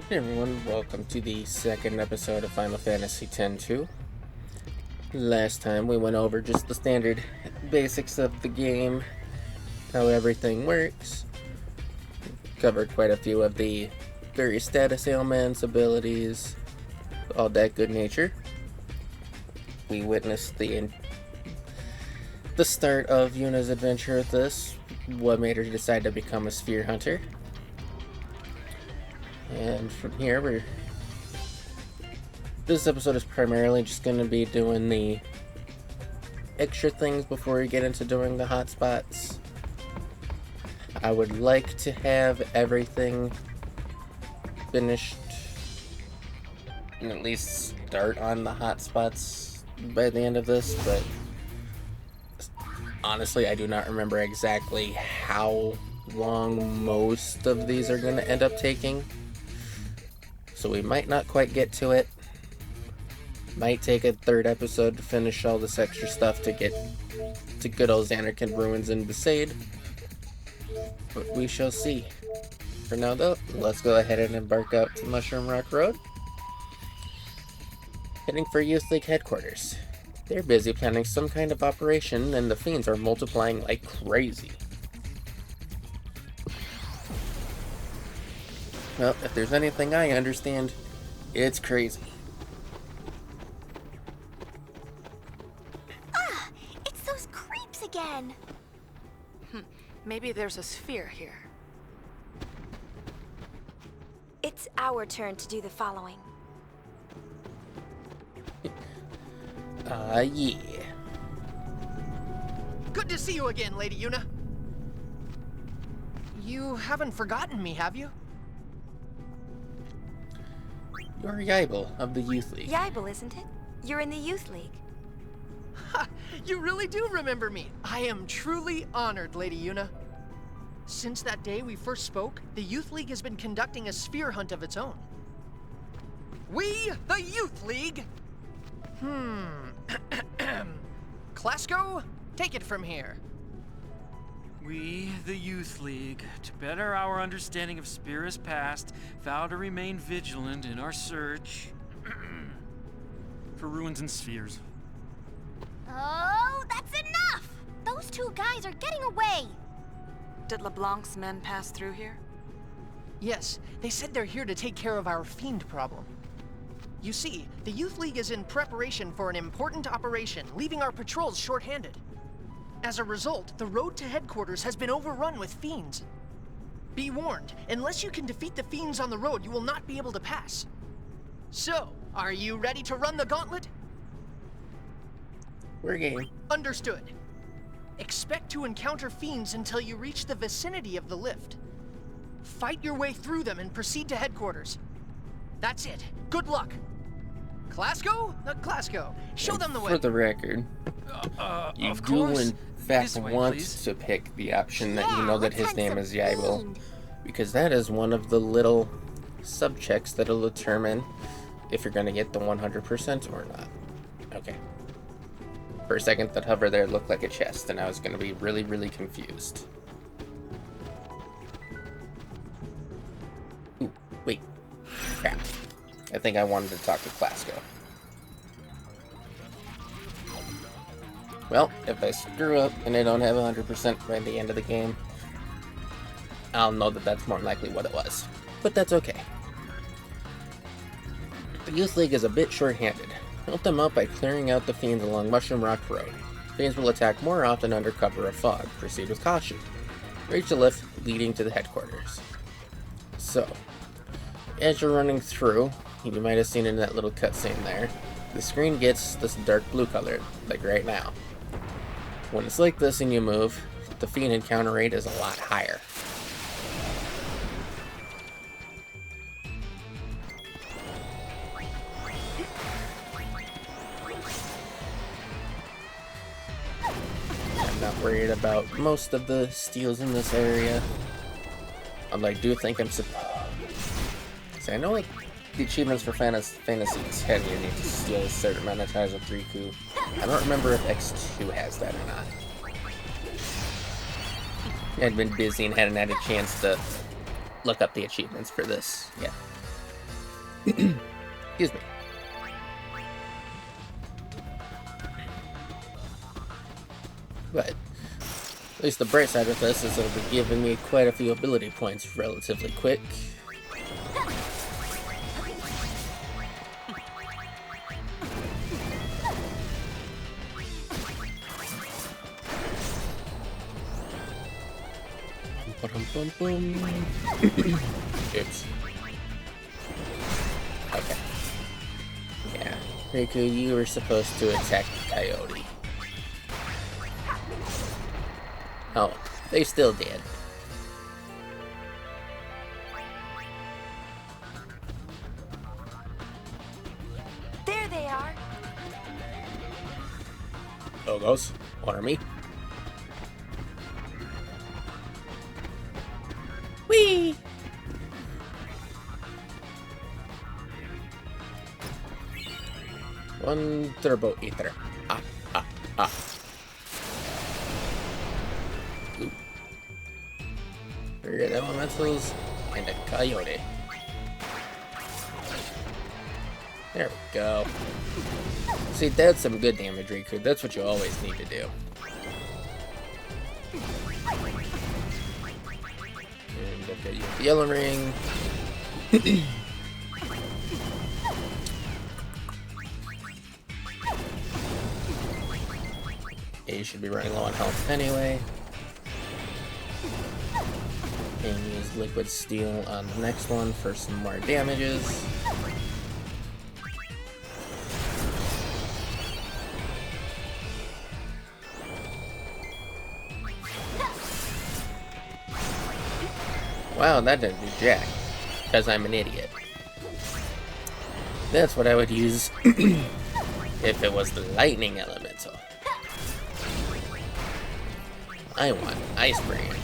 Hey everyone, welcome to the second episode of Final Fantasy X-2. Last time we went over just the standard basics of the game, how everything works, covered quite a few of the various status ailments, abilities, all that good nature. We witnessed the start of Yuna's adventure with this, what made her decide to become a sphere hunter. And from here, this episode is primarily just going to be doing the extra things before we get into doing the hotspots. I would like to have everything finished and at least start on the hotspots by the end of this, but honestly, I do not remember exactly how long most of these are going to end up taking. So we might not quite get to it. Might take a third episode to finish all this extra stuff to get to good old Xanarkand Ruins and Besaid. But we shall see. For now though, let's go ahead and embark out to Mushroom Rock Road. Heading for Youth League headquarters. They're busy planning some kind of operation and the fiends are multiplying like crazy. Well, if there's anything I understand, it's crazy. Ah! It's those creeps again! Maybe there's a sphere here. It's our turn to do the following. Yeah. Good to see you again, Lady Yuna. You haven't forgotten me, have you? You're Yaibel of the Youth League. Yaibel, isn't it? You're in the Youth League. Ha! You really do remember me. I am truly honored, Lady Yuna. Since that day we first spoke, the Youth League has been conducting a sphere hunt of its own. We, the Youth League! Klasko, take it from here. We, the Youth League, to better our understanding of Spira's past, vow to remain vigilant in our search for ruins and spheres. Oh, that's enough! Those two guys are getting away! Did LeBlanc's men pass through here? Yes, they said they're here to take care of our fiend problem. You see, the Youth League is in preparation for an important operation, leaving our patrols short-handed. As a result, the road to headquarters has been overrun with fiends. Be warned, unless you can defeat the fiends on the road, you will not be able to pass. So, are you ready to run the gauntlet? We're game. Understood. Expect to encounter fiends until you reach the vicinity of the lift. Fight your way through them and proceed to headquarters. That's it. Good luck. Klasko? Klasko, show them the way. For the record, you Of do course. in fact This way, want please. to pick the option that you Yeah, know that let's his hunt name some is Yaibel, fiend. because that is one of the little sub-checks that'll determine if you're going to get the 100% or not. Okay. For a second, that hover there looked like a chest, and I was going to be really, really confused. Ooh, wait. Crap. I think I wanted to talk to Klasko. Well, if I screw up and I don't have 100% by the end of the game, I'll know that that's more likely what it was. But that's okay. The Youth League is a bit short-handed. Help them out by clearing out the fiends along Mushroom Rock Road. Fiends will attack more often under cover of fog. Proceed with caution. Reach the lift leading to the headquarters. So, as you're running through, you might have seen in that little cutscene there, the screen gets this dark blue color, like right now. When it's like this and you move, the fiend encounter rate is a lot higher. I'm not worried about most of the steals in this area. Although I do think I'm supposed... I know like the achievements for Fantasy X you need to steal a certain amount of times with Riku. I don't remember if X-2 has that or not. I'd been busy and hadn't had a chance to look up the achievements for this yet. Excuse me. But at least the bright side of this is it'll be giving me quite a few ability points relatively quick. Oops. Okay. Yeah. Riku, you were supposed to attack the coyote. Oh, they still did. There they are. Logos, army. Whee! One turbo ether. Ah. Ooh. Weird elementals and a coyote. There we go. See, that's some good damage, Riku. That's what you always need to do. And I've got you with the yellow ring. You should be running low on health anyway. And use liquid steel on the next one for some more damages. Wow, that didn't do jack. Because I'm an idiot. That's what I would use if it was the lightning elemental. I want Ice Brand.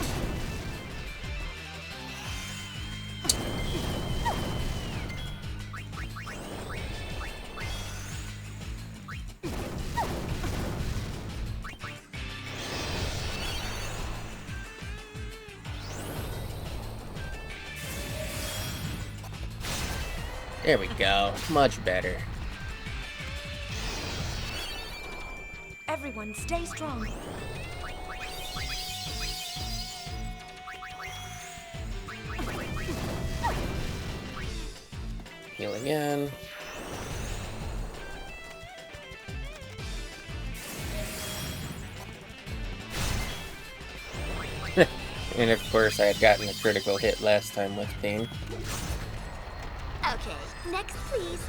There we go. Much better. Everyone, stay strong. Heal again. And of course I had gotten a critical hit last time with Pain. Okay, next please.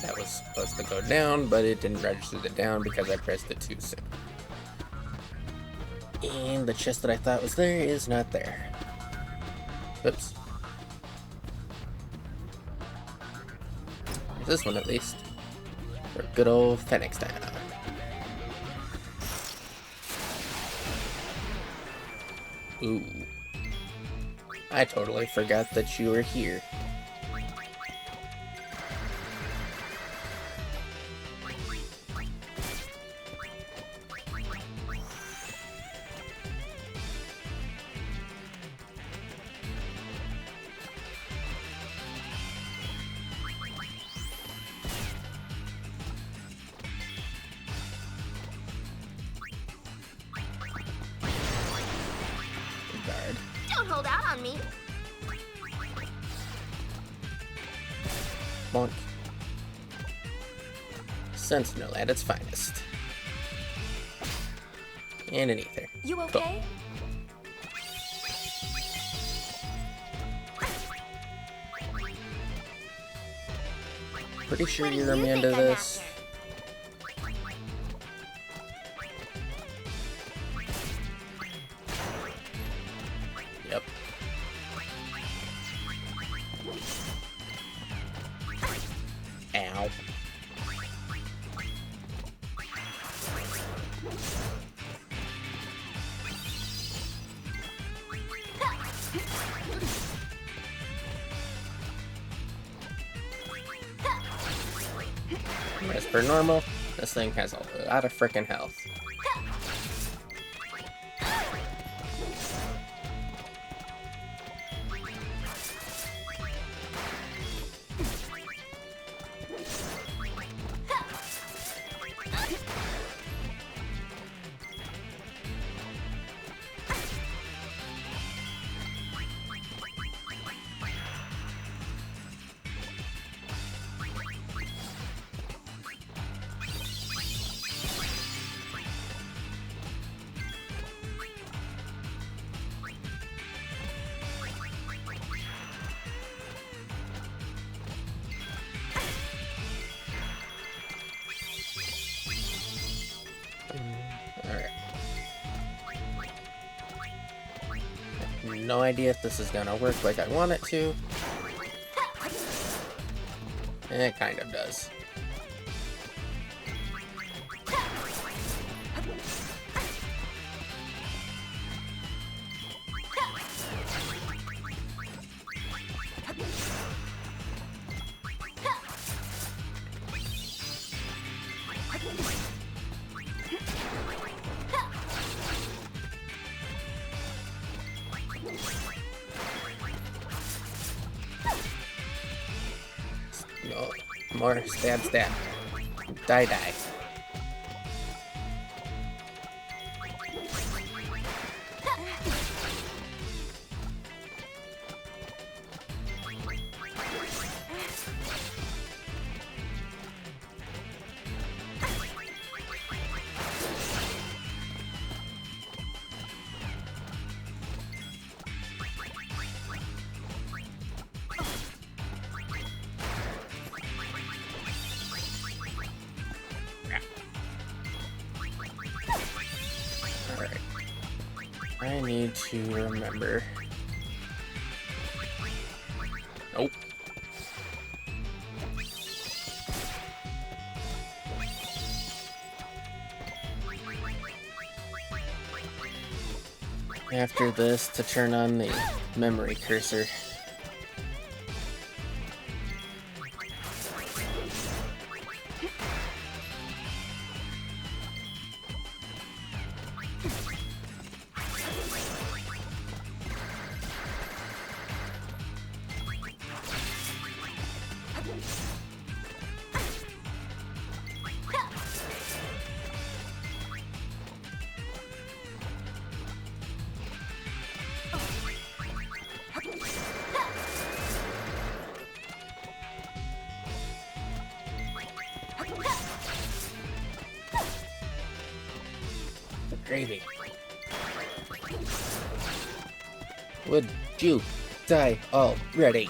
That was supposed to go down, but it didn't register the down because I pressed it too soon. And the chest that I thought was there is not there. Oops. This one at least. For good old Phoenix Town. Ooh. I totally forgot that you were here. Guard. Don't hold out on me. Bonk. Sentinel at its finest. And an ether. You okay? Pretty sure What do you're you immune think to I'm this. after? Yep. Ow. As per normal, This thing has a lot of frickin' health. Alright. No idea if this is gonna work like I want it to. It kind of does. No, more stab stab. Die die. I need to remember. Nope. After this, to turn on the memory cursor. Gravy. Would you die already?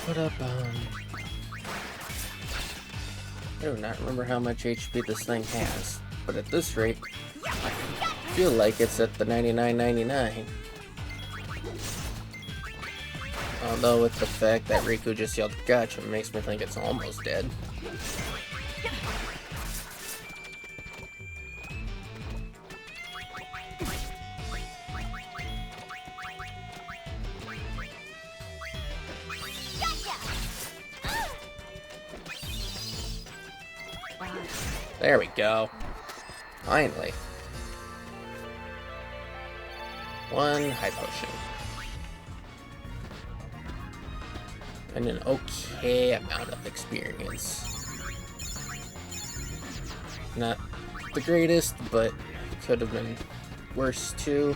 What up, I do not remember how much HP this thing has, but at this rate, I feel like it's at the 99.99. Although with the fact that Riku just yelled gotcha makes me think it's almost dead. There we go. Finally. One high potion. And an okay amount of experience. Not the greatest, but could have been worse too.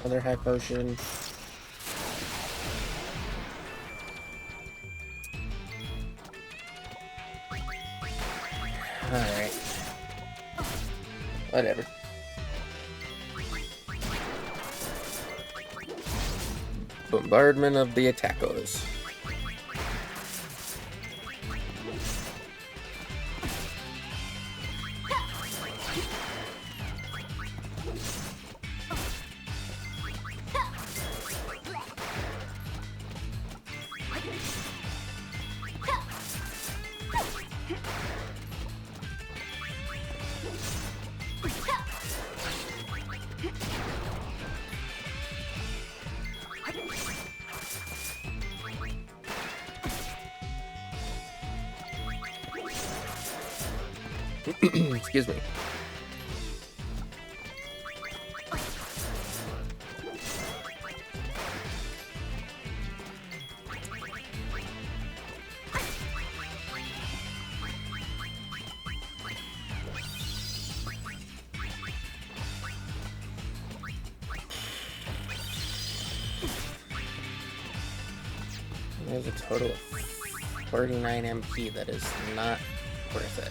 Another high potion. Alright. Whatever. Bombardment of the attackos. Excuse me. There's a total of 49 MP that is not worth it.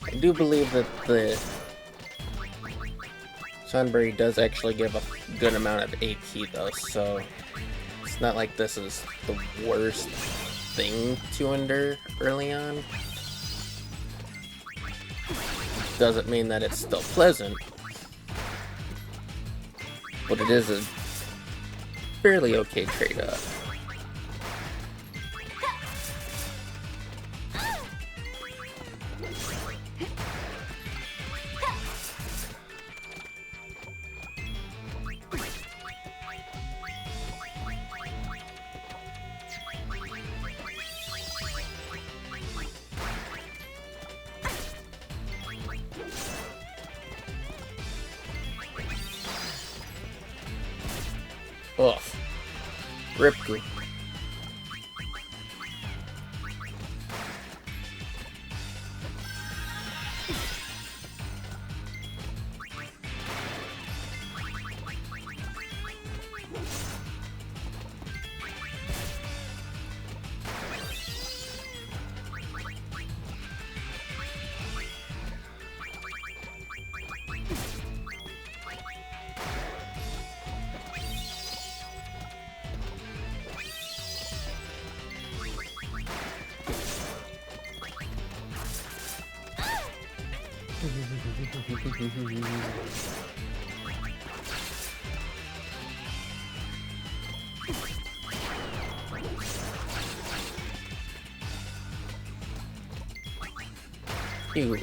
I do believe that the Tonberry does actually give a good amount of AP though, so it's not like this is the worst thing to endure early on. Doesn't mean that it's still pleasant, but it is a fairly okay trade-off. Off. Rip group. Ew.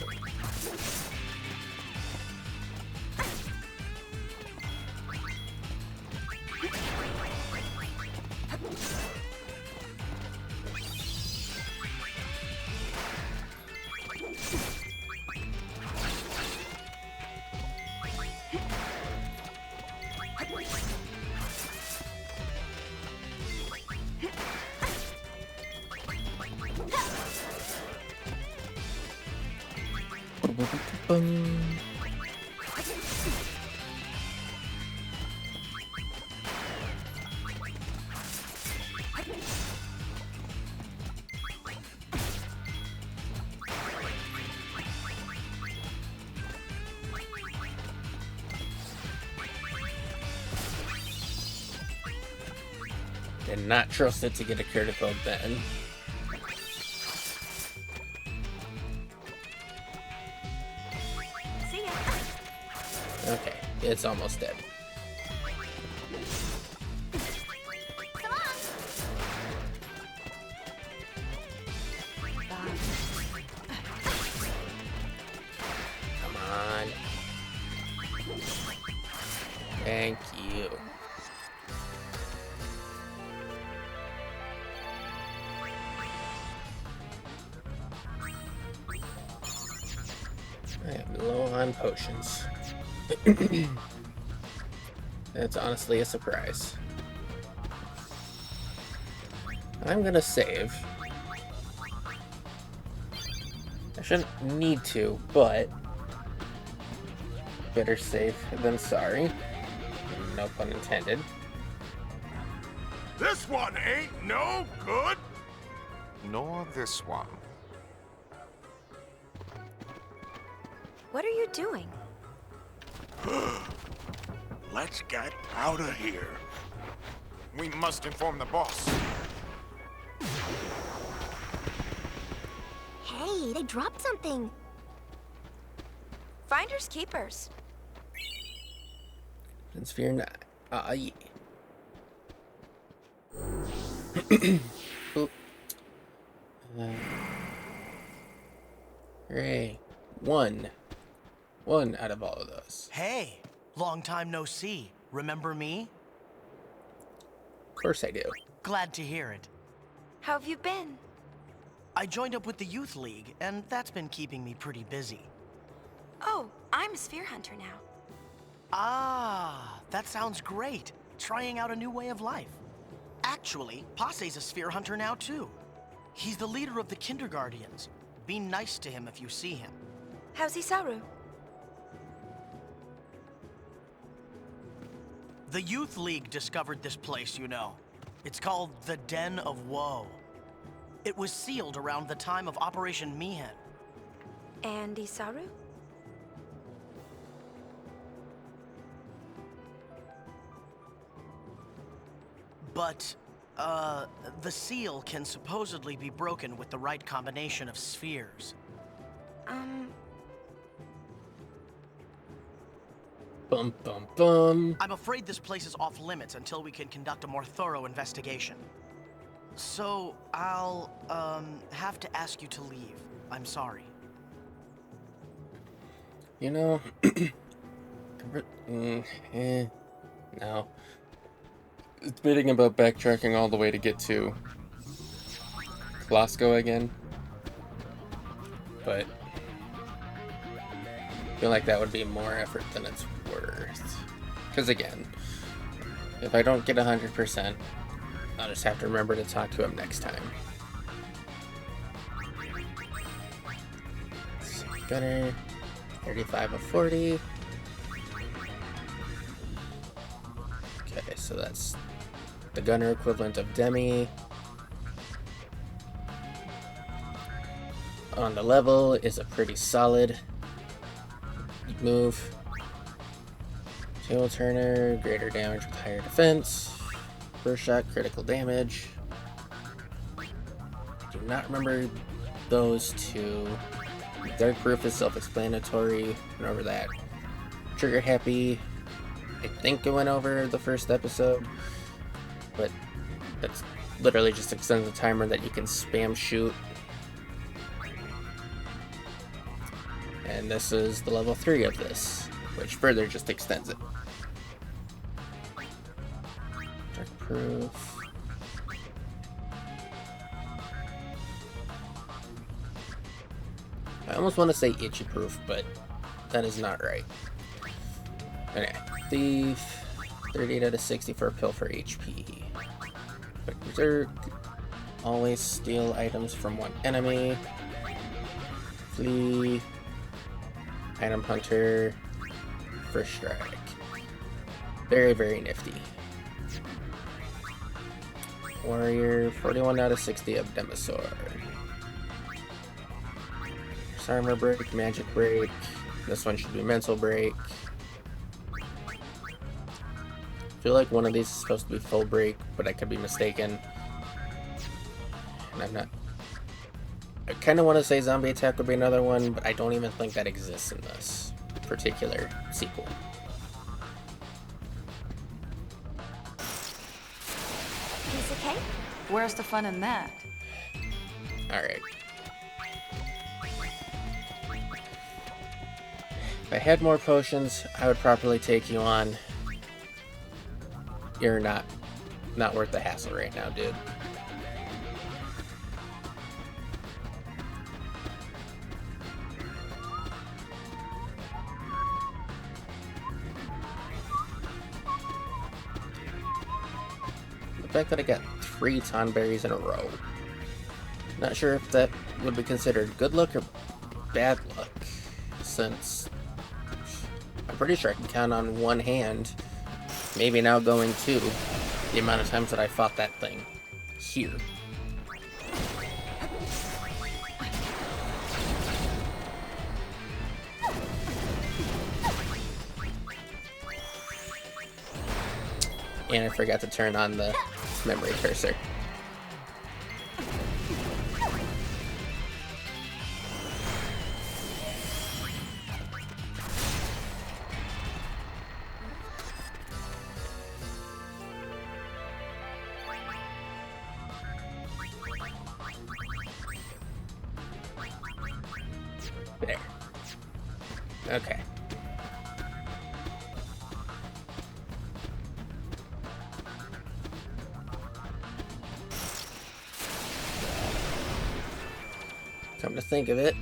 Did not trust it to get a critical then. See ya. Okay, it's almost dead. Come on. Come on. Thank you. I am low on potions. That's honestly a surprise. I'm gonna save. I shouldn't need to, but better safe than sorry. No pun intended. This one ain't no good. Nor this one. What are you doing? Let's get out of here. We must inform the boss. Hey, they dropped something. Finders keepers. Since fear not. Yeah. Oop. Hooray. One out of all of those. Hey, long time no see. Remember me? Of course I do. Glad to hear it. How have you been? I joined up with the Youth League, and that's been keeping me pretty busy. Oh, I'm a sphere hunter now. Ah, that sounds great. Trying out a new way of life. Actually, Passe's a sphere hunter now too. He's the leader of the Kinderguardians. Be nice to him if you see him. How's Isaru? The Youth League discovered this place, you know. It's called the Den of Woe. It was sealed around the time of Operation Mihen. And Isaru? But, the seal can supposedly be broken with the right combination of spheres. Bum bum bum. I'm afraid this place is off limits until we can conduct a more thorough investigation. So, I'll, have to ask you to leave. I'm sorry. You know, no. Debating about backtracking all the way to get to Glasgow again, but I feel like that would be more effort than it's worth. Because again, if I don't get 100%, I'll just have to remember to talk to him next time. Gunner, 35 of 40. Okay, so that's the gunner equivalent of Demi. On the level is a pretty solid move. Tail turner, greater damage with higher defense. First shot, critical damage. Do not remember those two. Dark proof is self-explanatory. Went over that. Trigger happy. I think it went over the first episode, but that's literally just extends the timer that you can spam shoot. And this is the level 3 of this, which further just extends it. Dark proof. I almost want to say itchy proof, but that is not right. Okay. Thief, 38 out of 60 for a pill for HP. Quick Berserk, always steal items from one enemy. Flee, Item Hunter, First Strike. Very, very nifty. Warrior, 41 out of 60 of Demosaur. Armor Break, Magic Break. This one should be Mental Break. I feel like one of these is supposed to be full break, but I could be mistaken. And I'm not. I kind of want to say Zombie Attack would be another one, but I don't even think that exists in this particular sequel. Piece of cake? Where's the fun in that? Alright. If I had more potions, I would properly take you on. You're not worth the hassle right now, dude. The fact that I got 3 Tonberries in a row. Not sure if that would be considered good luck or bad luck, since I'm pretty sure I can count on one hand, maybe now going two, the amount of times that I fought that thing here. And I forgot to turn on the memory cursor. There. Okay. Come to think of it,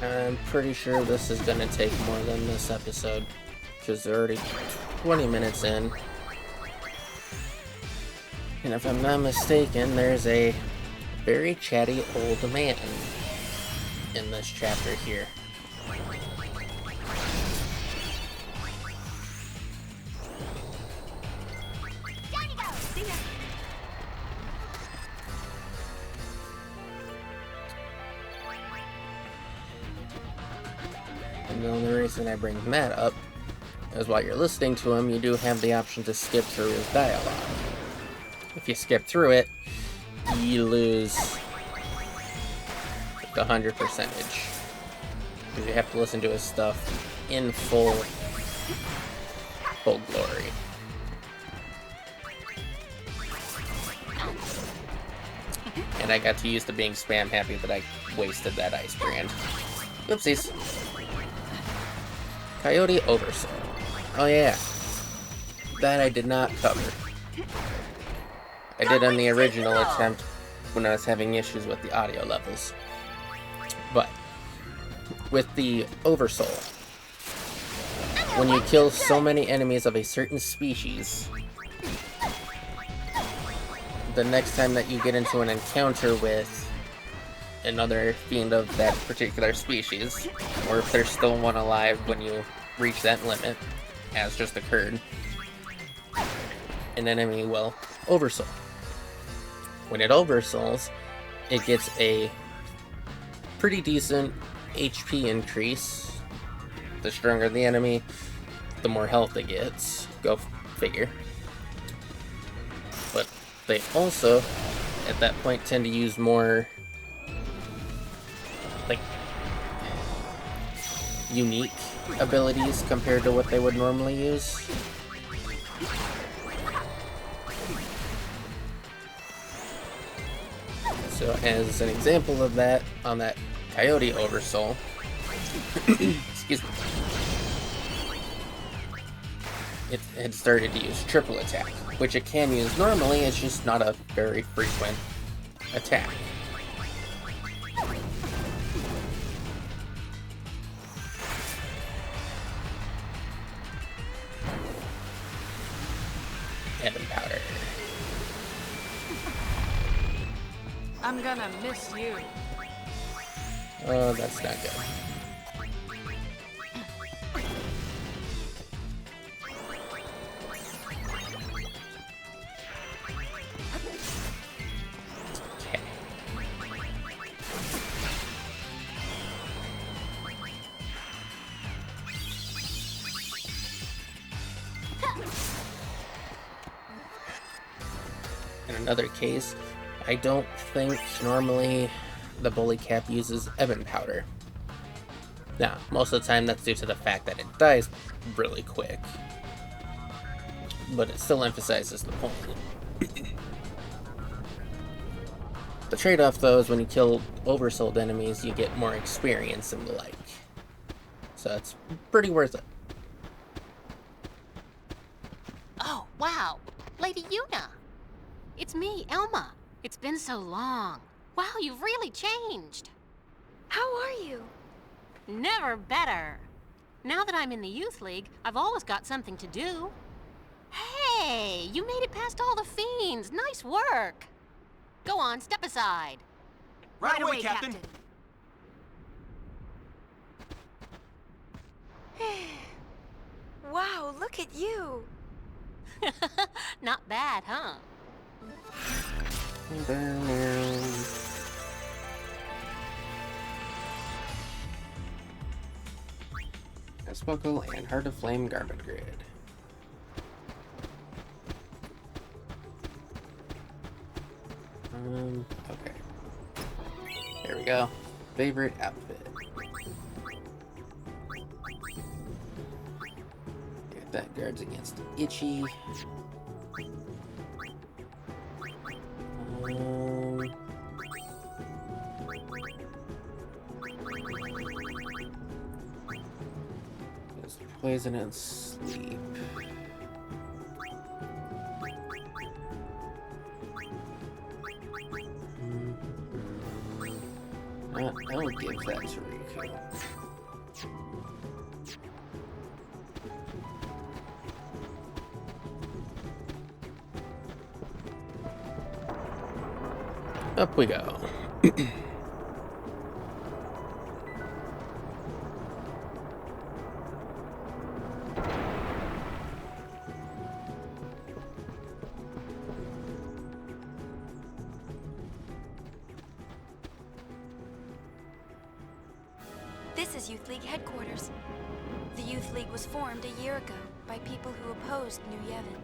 I'm pretty sure this is gonna take more than this episode, because they're already 20 minutes in. And if I'm not mistaken, there's a very chatty old man in this chapter here. And the only reason I bring that up is while you're listening to him, you do have the option to skip through his dialogue. If you skip through it, you lose the 100%. Because you have to listen to his stuff in full glory. And I got too used to being spam happy that I wasted that ice brand. Oopsies. Coyote Oversoul. Oh yeah. That I did not cover. I did on the original attempt when I was having issues with the audio levels. But with the Oversoul, when you kill so many enemies of a certain species, the next time that you get into an encounter with another fiend of that particular species, or if there's still one alive when you reach that limit, as just occurred, an enemy will Oversoul. When it oversouls, it gets a pretty decent HP increase. The stronger the enemy, the more health it gets. Go figure. But they also, at that point, tend to use more, like, unique abilities compared to what they would normally use. So as an example of that, on that Coyote Oversoul, excuse me, it had started to use triple attack, which it can use normally, it's just not a very frequent attack. Ebon powder. I'm gonna miss you. Oh, that's not good. Okay. In another case, I don't think normally the bully cap uses Ebon powder. Now, most of the time that's due to the fact that it dies really quick. But it still emphasizes the point. The trade-off though is when you kill oversouled enemies, you get more experience and the like. So it's pretty worth it. Oh, wow. Lady Yuna. It's me, Elma. It's been so long. Wow, you've really changed. How are you? Never better. Now that I'm in the Youth League, I've always got something to do. Hey, you made it past all the fiends. Nice work. Go on, step aside. Right away, Captain. Wow, look at you. Not bad, huh? Buckle and Heart of Flame Garment Grid. Okay. Here we go. Favorite outfit. Get that guards against itchy. Poison and sleep. I'll give that to Riku. Up we go. This is Youth League headquarters. The Youth League was formed a year ago by people who opposed New Yevon.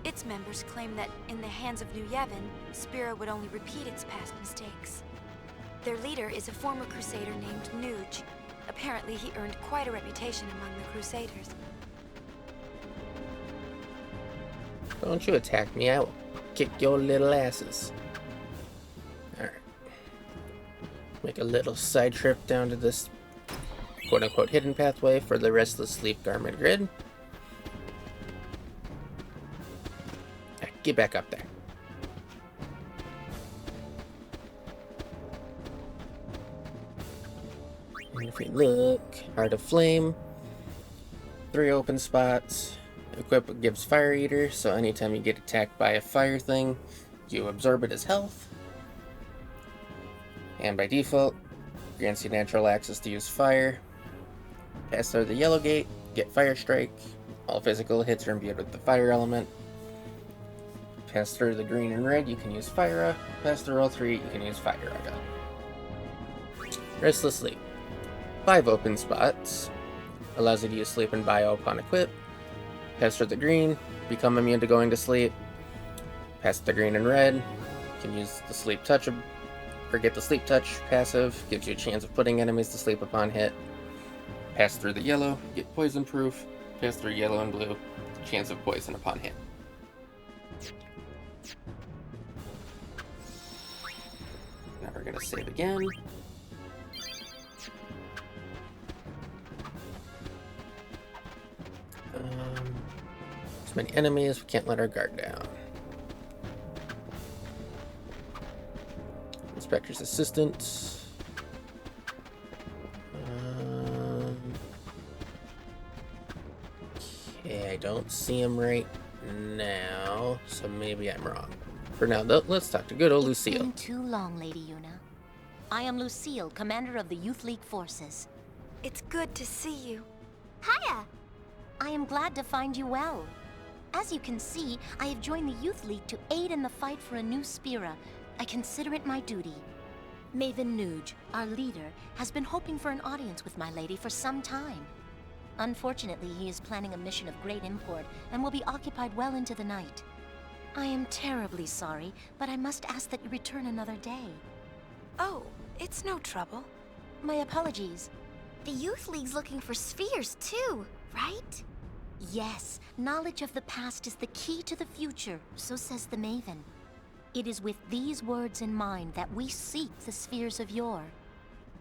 Its members claim that in the hands of New Yevon, Spira would only repeat its past mistakes. Their leader is a former Crusader named Nuge. Apparently, he earned quite a reputation among the Crusaders. Don't you attack me, I will kick your little asses. Alright. Make a little side trip down to this quote-unquote hidden pathway for the Restless Sleep Garment Grid. Get back up there. And if we look, Heart of Flame, 3 open spots. Equip gives Fire Eater, so anytime you get attacked by a fire thing, you absorb it as health. And by default, grants you natural access to use fire. Pass through the yellow gate, get Fire Strike. All physical hits are imbued with the fire element. Pass through the green and red, you can use Fire. Pass through all 3, you can use Fire. Restless Sleep. 5 open spots. Allows you to use Sleep and Bio upon equip. Pass through the green, become immune to going to sleep. Pass the green and red. You can use the Sleep Touch, or get the Sleep Touch passive. Gives you a chance of putting enemies to sleep upon hit. Pass through the yellow, get Poison Proof. Pass through yellow and blue, chance of poison upon hit. Now we're gonna save again. Too many enemies, we can't let our guard down. Inspector's Assistant. Okay, I don't see him right now, so maybe I'm wrong. For now, though, let's talk to good old Lucille. It's been too long, Lady Yuna. I am Lucille, commander of the Youth League forces. It's good to see you. Hiya! I am glad to find you well. As you can see, I have joined the Youth League to aid in the fight for a new Spira. I consider it my duty. Maven Nuge, our leader, has been hoping for an audience with my lady for some time. Unfortunately, he is planning a mission of great import and will be occupied well into the night. I am terribly sorry, but I must ask that you return another day. Oh, it's no trouble. My apologies. The Youth League's looking for spheres too, right? Yes, knowledge of the past is the key to the future, so says the Maven. It is with these words in mind that we seek the spheres of yore.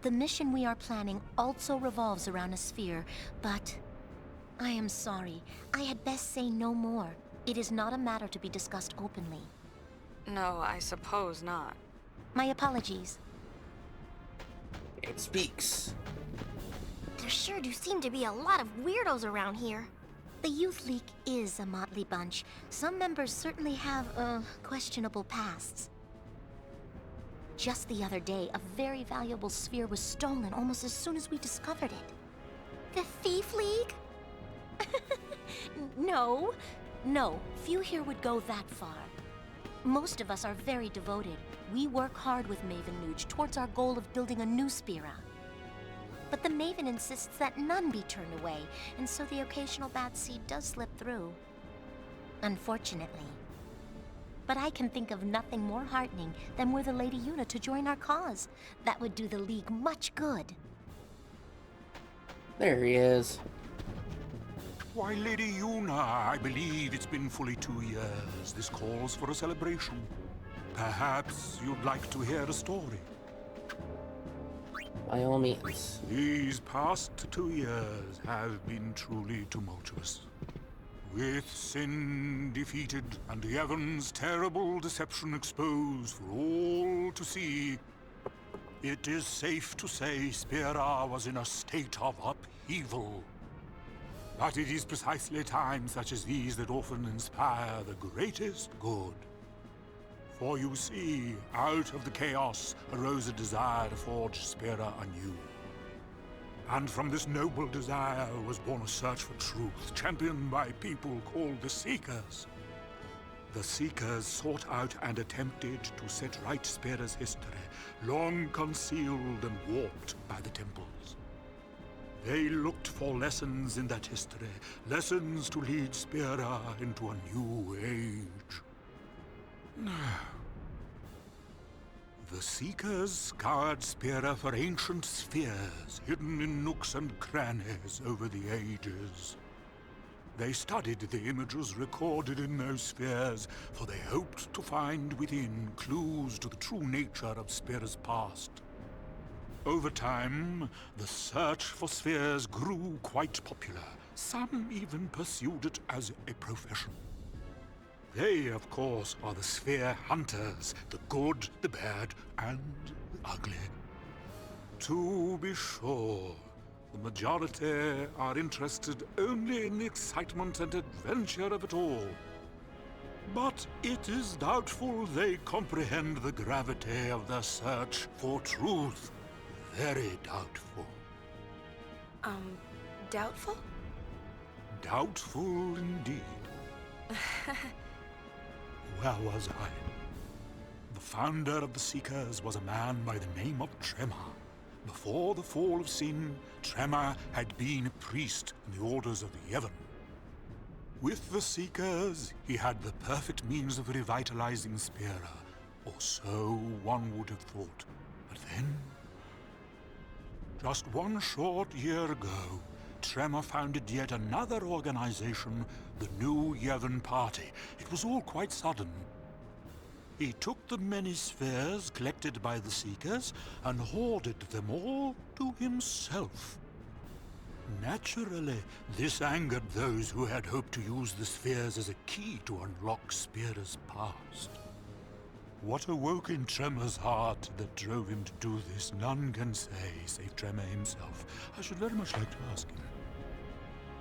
The mission we are planning also revolves around a sphere, but I am sorry. I had best say no more. It is not a matter to be discussed openly. No, I suppose not. My apologies. It speaks. There sure do seem to be a lot of weirdos around here. The Youth League is a motley bunch. Some members certainly have, questionable pasts. Just the other day, a very valuable sphere was stolen almost as soon as we discovered it. The Thief League? No. No, few here would go that far. Most of us are very devoted. We work hard with Maven Nuge towards our goal of building a new Spira. But the Maven insists that none be turned away, and so the occasional bad seed does slip through. Unfortunately. But I can think of nothing more heartening than were the Lady Yuna to join our cause. That would do the League much good. There he is. Why, Lady Yuna, I believe it's been fully 2 years. This calls for a celebration. Perhaps you'd like to hear a story. By all means. These past 2 years have been truly tumultuous. With sin defeated and Yevon's terrible deception exposed for all to see, it is safe to say Spira was in a state of upheaval. But it is precisely times such as these that often inspire the greatest good. For you see, out of the chaos arose a desire to forge Spira anew. And from this noble desire was born a search for truth, championed by people called the Seekers. The Seekers sought out and attempted to set right Spira's history, long concealed and warped by the temples. They looked for lessons in that history, lessons to lead Spira into a new age. The Seekers scoured Spira for ancient spheres, hidden in nooks and crannies over the ages. They studied the images recorded in those spheres, for they hoped to find within clues to the true nature of Spira's past. Over time, the search for spheres grew quite popular. Some even pursued it as a profession. They, of course, are the sphere hunters, the good, the bad, and the ugly. To be sure, the majority are interested only in the excitement and adventure of it all. But it is doubtful they comprehend the gravity of the search for truth. Very doubtful. Doubtful? Doubtful indeed. Where was I? The founder of the Seekers was a man by the name of Tremor. Before the fall of sin, Tremor had been a priest in the orders of the Yevon. With the Seekers, he had the perfect means of revitalizing Spira, or so one would have thought. But then, just one short year ago, Tremor founded yet another organization, the New Yevon Party. It was all quite sudden. He took the many spheres collected by the Seekers and hoarded them all to himself. Naturally, this angered those who had hoped to use the spheres as a key to unlock Spira's past. What awoke in Tremor's heart that drove him to do this, none can say, save Tremor himself. I should very much like to ask him.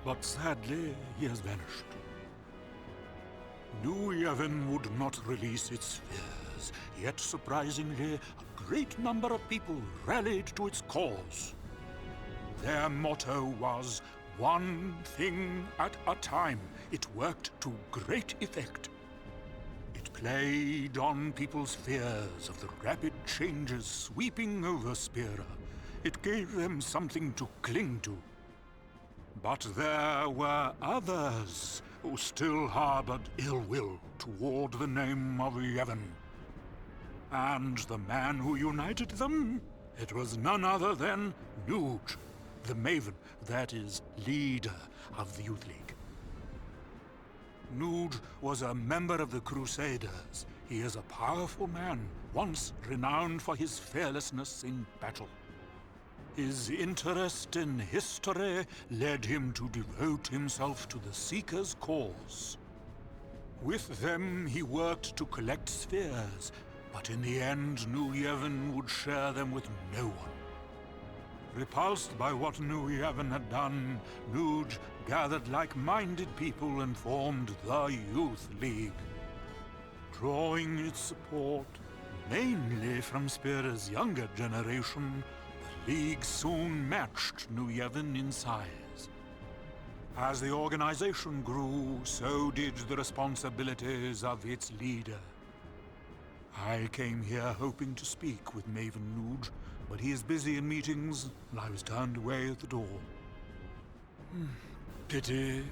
But sadly, he has vanished. New Yevon would not release its spheres, yet surprisingly, a great number of people rallied to its cause. Their motto was, one thing at a time. It worked to great effect. It played on people's fears of the rapid changes sweeping over Spira. It gave them something to cling to. But there were others who still harbored ill will toward the name of Yevon. And the man who united them? It was none other than Nuge, the Maven, that is, leader of the Youth League. Nuge was a member of the Crusaders. He is a powerful man, once renowned for his fearlessness in battle. His interest in history led him to devote himself to the Seekers' cause. With them, he worked to collect spheres, but in the end, New Yevon would share them with no one. Repulsed by what New Yevon had done, Nuge gathered like-minded people and formed the Youth League. Drawing its support, Mainly from Spira's younger generation, the League soon matched New Yevon in size. As the organization grew, so did the responsibilities of its leader. I came here hoping to speak with Maven Nuge, but he is busy in meetings, and I was turned away at the door. Pity.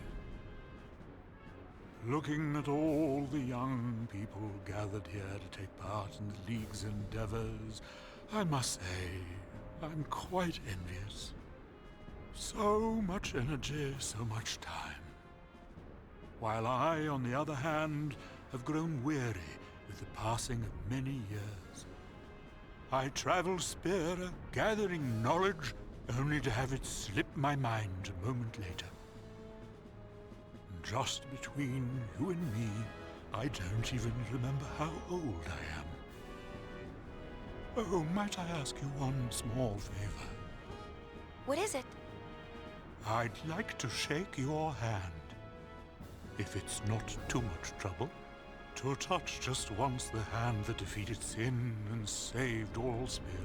Looking at all the young people gathered here to take part in the League's endeavors, I must say, I'm quite envious. So much energy, so much time. While I, on the other hand, have grown weary with the passing of many years. I travel Spira, gathering knowledge, only to have it slip my mind a moment later. Just between you and me, I don't even remember how old I am. Oh, might I ask you one small favor? What is it? I'd like to shake your hand. If it's not too much trouble, to touch just once the hand that defeated sin and saved all Spira.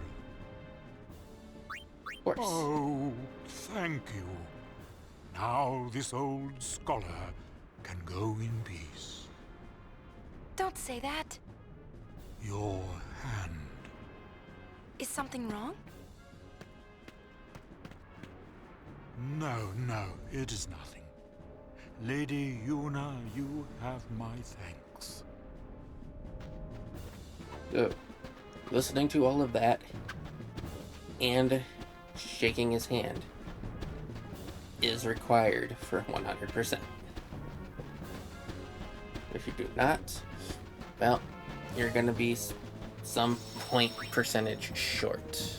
Of course. Oh, thank you. Now this old scholar can go in peace. Don't say that. Your hand. Is something wrong? No, it is nothing. Lady Yuna, you have my thanks. So, listening to all of that and shaking his hand is required for 100%. If you do not, well, you're gonna be some point percentage short.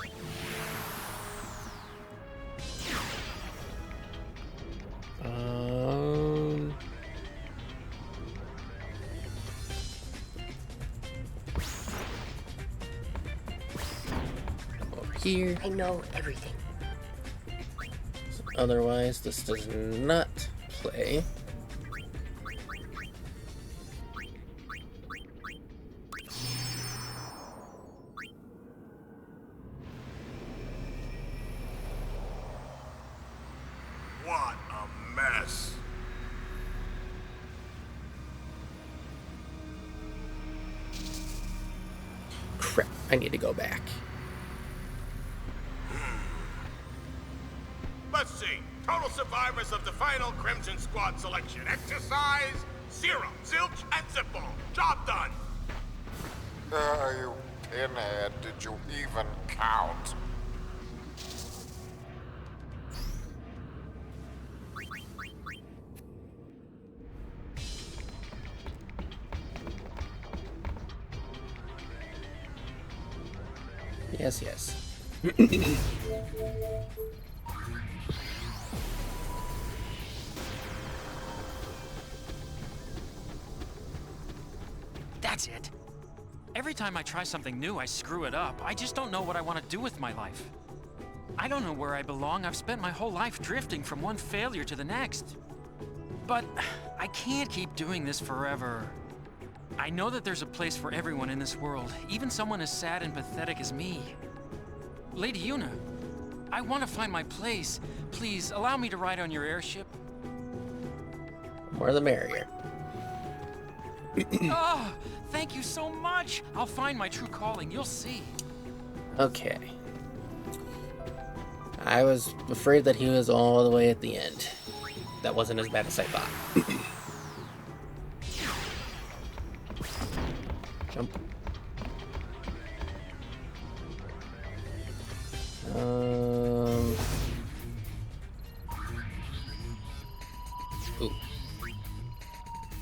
Over here. I know everything. Otherwise, this does not play. What a mess. Crap, I need to go back. Let's see. Total survivors of the final Crimson Squad selection. Exercise, 0. Zilch and Zipball. Job done. You pinhead, did you even count? Yes. That's it. Every time I try something new, I screw it up. I just don't know what I want to do with my life. I don't know where I belong. I've spent my whole life drifting from one failure to the next. But I can't keep doing this forever. I know that there's a place for everyone in this world, even someone as sad and pathetic as me. Lady Yuna, I want to find my place. Please, allow me to ride on your airship. More the merrier. Oh, thank you so much. I'll find my true calling. You'll see. Okay. I was afraid that he was all the way at the end. That wasn't as bad as I thought. Jump. Ooh.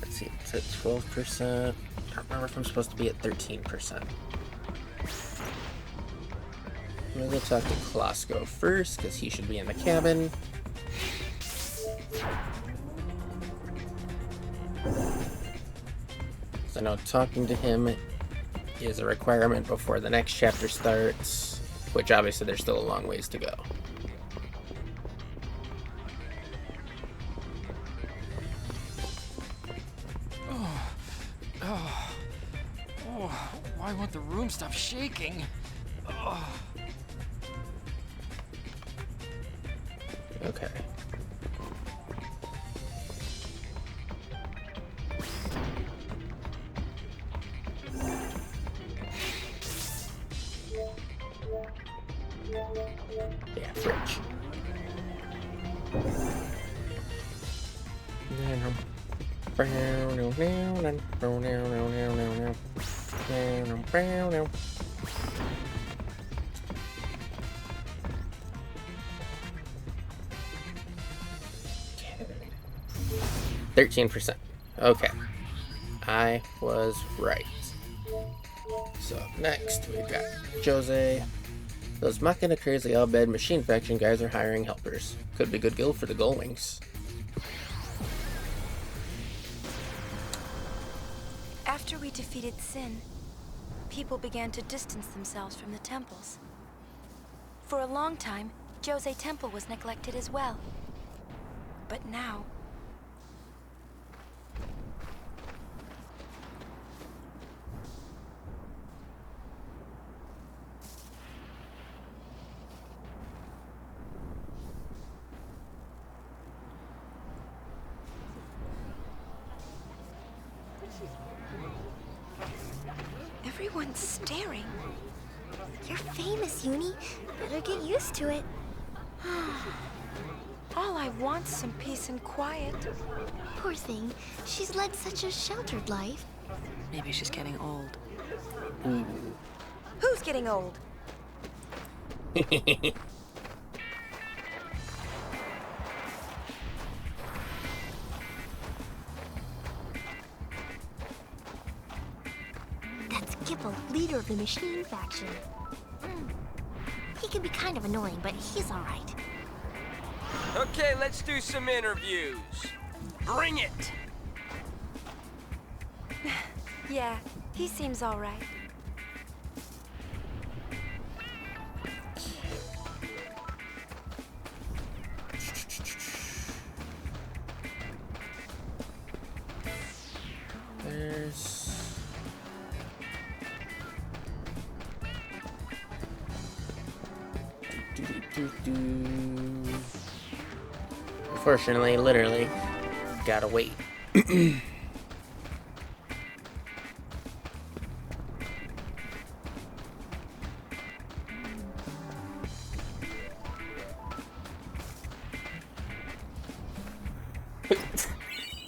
Let's see, it's at 12%. I don't remember if I'm supposed to be at 13%. I'm gonna go talk to Klosko first, because he should be in the cabin. So I know talking to him is a requirement before the next chapter starts, which obviously there's still a long ways to go. Why won't the room stop shaking? Ugh. Okay. Yeah, fridge. Okay. 13%. Okay. I was right. So next we've got Jose. Those Machina Crazy Albed machine faction guys are hiring helpers. Could be good guild for the Gullwings. After we defeated Sin, people began to distance themselves from the temples. For a long time, Jose Temple was neglected as well. But now... Everyone's staring. You're famous, Uni. Better get used to it. All I want's some peace and quiet. Poor thing. She's led such a sheltered life. Maybe she's getting old. Who's getting old? That's Gipple, leader of the machine faction. He can be kind of annoying, but he's all right. Okay, let's do some interviews. Bring it! Yeah, he seems all right. There's... Unfortunately, literally, gotta wait.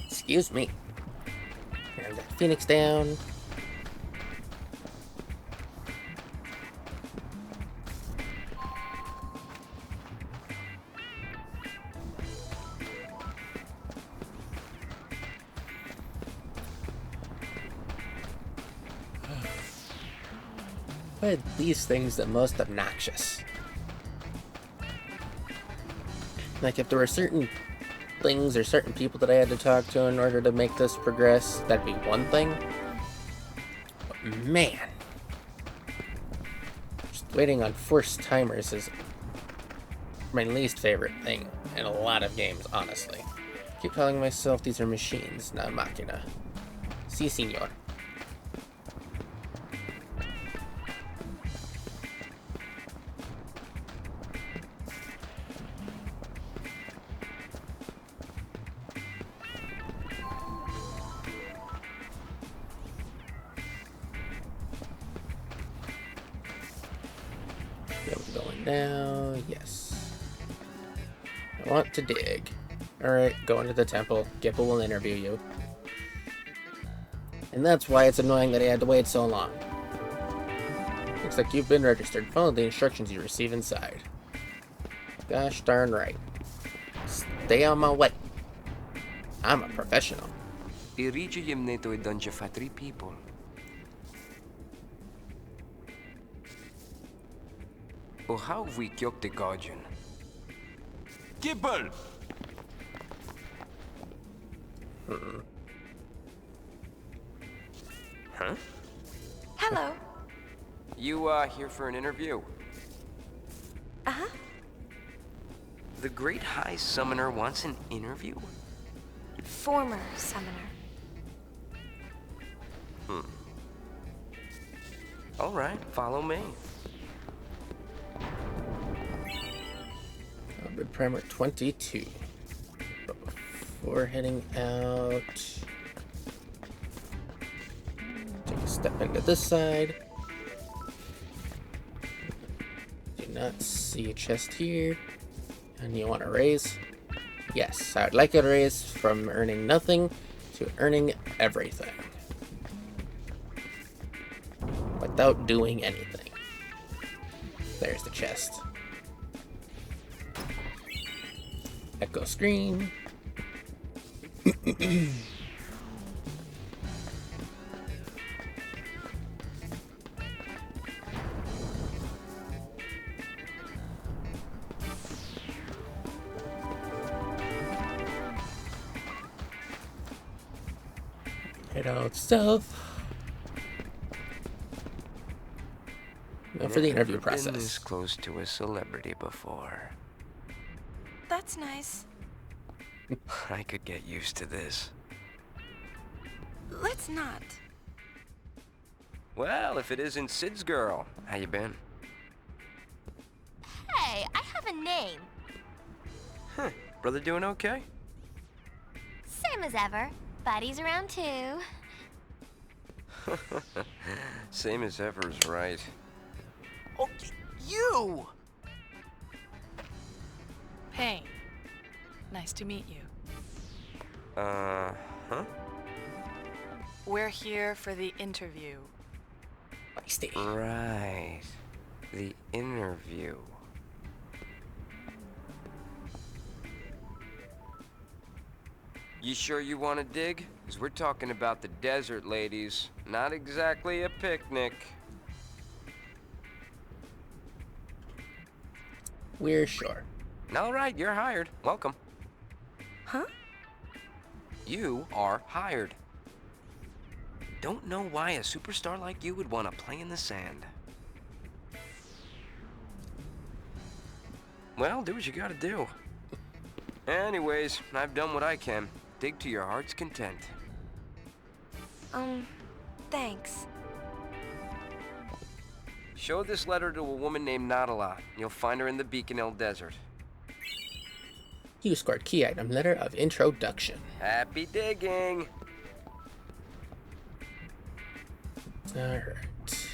Excuse me. Turn that Phoenix down. Why are these things the most obnoxious? Like, if there were certain things or certain people that I had to talk to in order to make this progress, that'd be one thing. But man, just waiting on forced timers is my least favorite thing in a lot of games, honestly. I keep telling myself these are machines, not machina. Si, senor. Now, yes. I want to dig. Alright, go into the temple. Gipple will interview you. And that's why it's annoying that I had to wait so long. Looks like you've been registered. Follow the instructions you receive inside. Gosh darn right. Stay on my way. I'm a professional. Irigium neto idonja fa 3 people. O how we kyok the guardian? Gibble! Huh? Hello. You, here for an interview? Uh-huh. The Great High Summoner wants an interview? Former summoner. All right, follow me. Bid primer 22. But before heading out, take a step into this side. Do not see a chest here. And you want to raise? Yes, I would like a raise from earning nothing to earning everything. Without doing anything. There's the chest. Echo screen. Head out south. Now for the interview process. Been this close to a celebrity before. That's nice. I could get used to this. Let's not. Well, if it isn't Sid's girl, how you been? Hey, I have a name. Huh, brother doing okay? Same as ever. Buddy's around too. Same as ever is right. Oh, you! Payne. Nice to meet you. Huh? We're here for the interview. Feisty. Right. The interview. You sure you want to dig? Because we're talking about the desert, ladies. Not exactly a picnic. We're sure. All right, you're hired. Welcome. Huh? You are hired. Don't know why a superstar like you would want to play in the sand. Well, do what you gotta do. Anyways, I've done what I can. Dig to your heart's content. Thanks. Show this letter to a woman named Nadala. You'll find her in the Beacon Desert. You scored key item letter of introduction. Happy digging! Alright.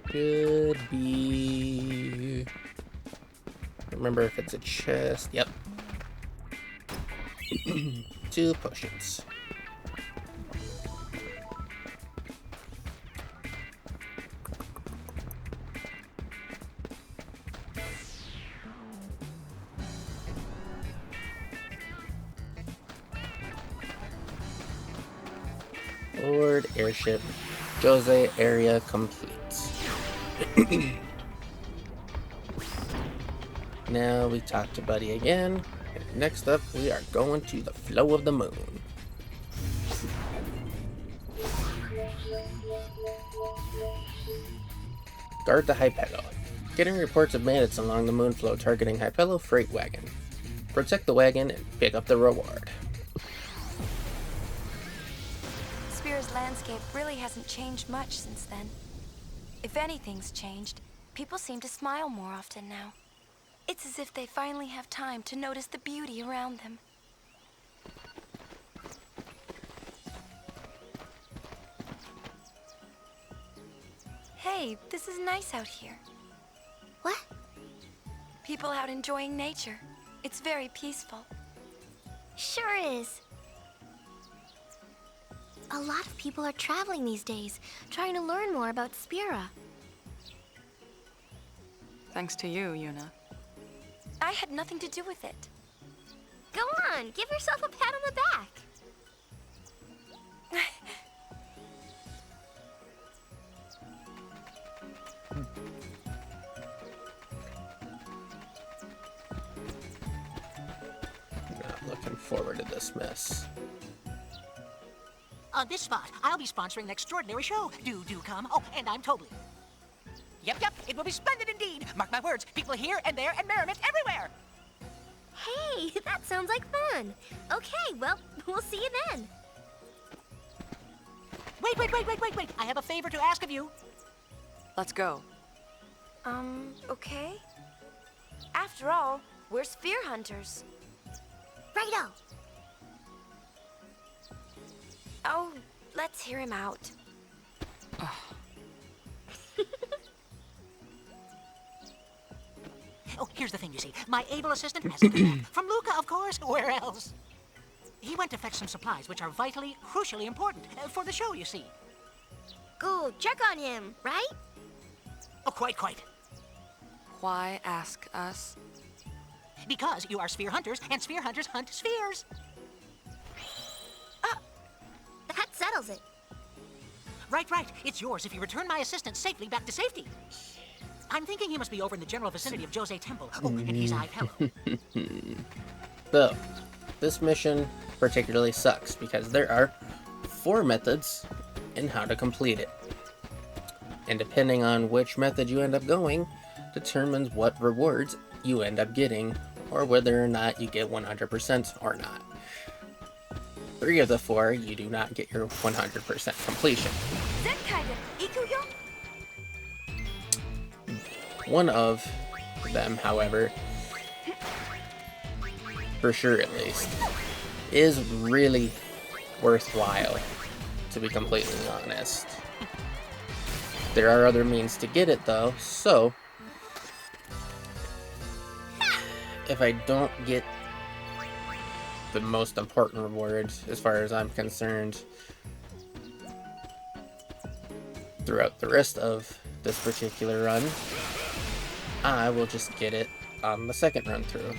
Could be... Remember if it's a chest. Yep. 2 potions. Lord airship. Jose area complete. Now we talk to Buddy again. And next up, we are going to the flow of the moon. Guard the Hypello. Getting reports of bandits along the moonflow targeting Hypello freight wagon. Protect the wagon and pick up the reward. Spear's landscape really hasn't changed much since then. If anything's changed, people seem to smile more often now. It's as if they finally have time to notice the beauty around them. Hey, this is nice out here. What? People out enjoying nature. It's very peaceful. Sure is. A lot of people are traveling these days, trying to learn more about Spira. Thanks to you, Yuna. I had nothing to do with it. Go on, give yourself a pat on the back. Not looking forward to this mess. On this spot, I'll be sponsoring an extraordinary show. Do come. Oh, and I'm Tobley. Yep, it will be splendid indeed. Mark my words, people here and there and merriment everywhere. Hey, that sounds like fun. Okay, well, we'll see you then. Wait. I have a favor to ask of you. Let's go. Okay. After all, we're sphere hunters. Righto. Oh, let's hear him out. Oh, here's the thing, you see. My able assistant hasn't come back. From Luca, of course. Where else? He went to fetch some supplies, which are vitally, crucially important for the show, you see. Go check on him, right? Oh, quite. Why ask us? Because you are sphere hunters, and sphere hunters hunt spheres. That settles it. Right. It's yours if you return my assistant safely back to safety. I'm thinking he must be over in the general vicinity of Jose Temple. Oh, and he's iPello. Though, this mission particularly sucks because there are 4 methods in how to complete it. And depending on which method you end up going, determines what rewards you end up getting, or whether or not you get 100% or not. 3 of the 4, you do not get your 100% completion. One of them, however, for sure at least, is really worthwhile, to be completely honest. There are other means to get it though, so if I don't get the most important reward, as far as I'm concerned, throughout the rest of this particular run, I will just get it on the second run through.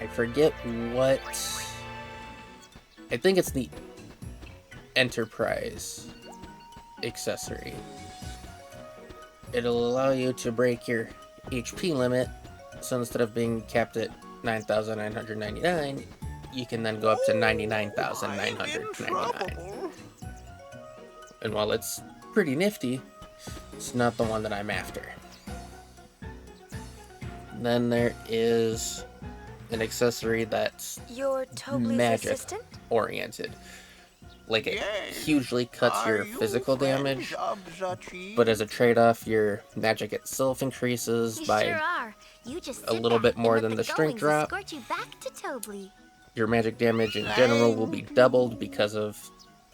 I forget what... I think it's the Enterprise accessory. It'll allow you to break your HP limit, so instead of being capped at 9,999, you can then go up to 99,999. And while it's pretty nifty, it's not the one that I'm after. Then there is an accessory that's magic oriented. Like, it hugely cuts your physical damage, but as a trade-off, your magic itself increases by a little bit more than the strength drop. Your magic damage in general will be doubled because of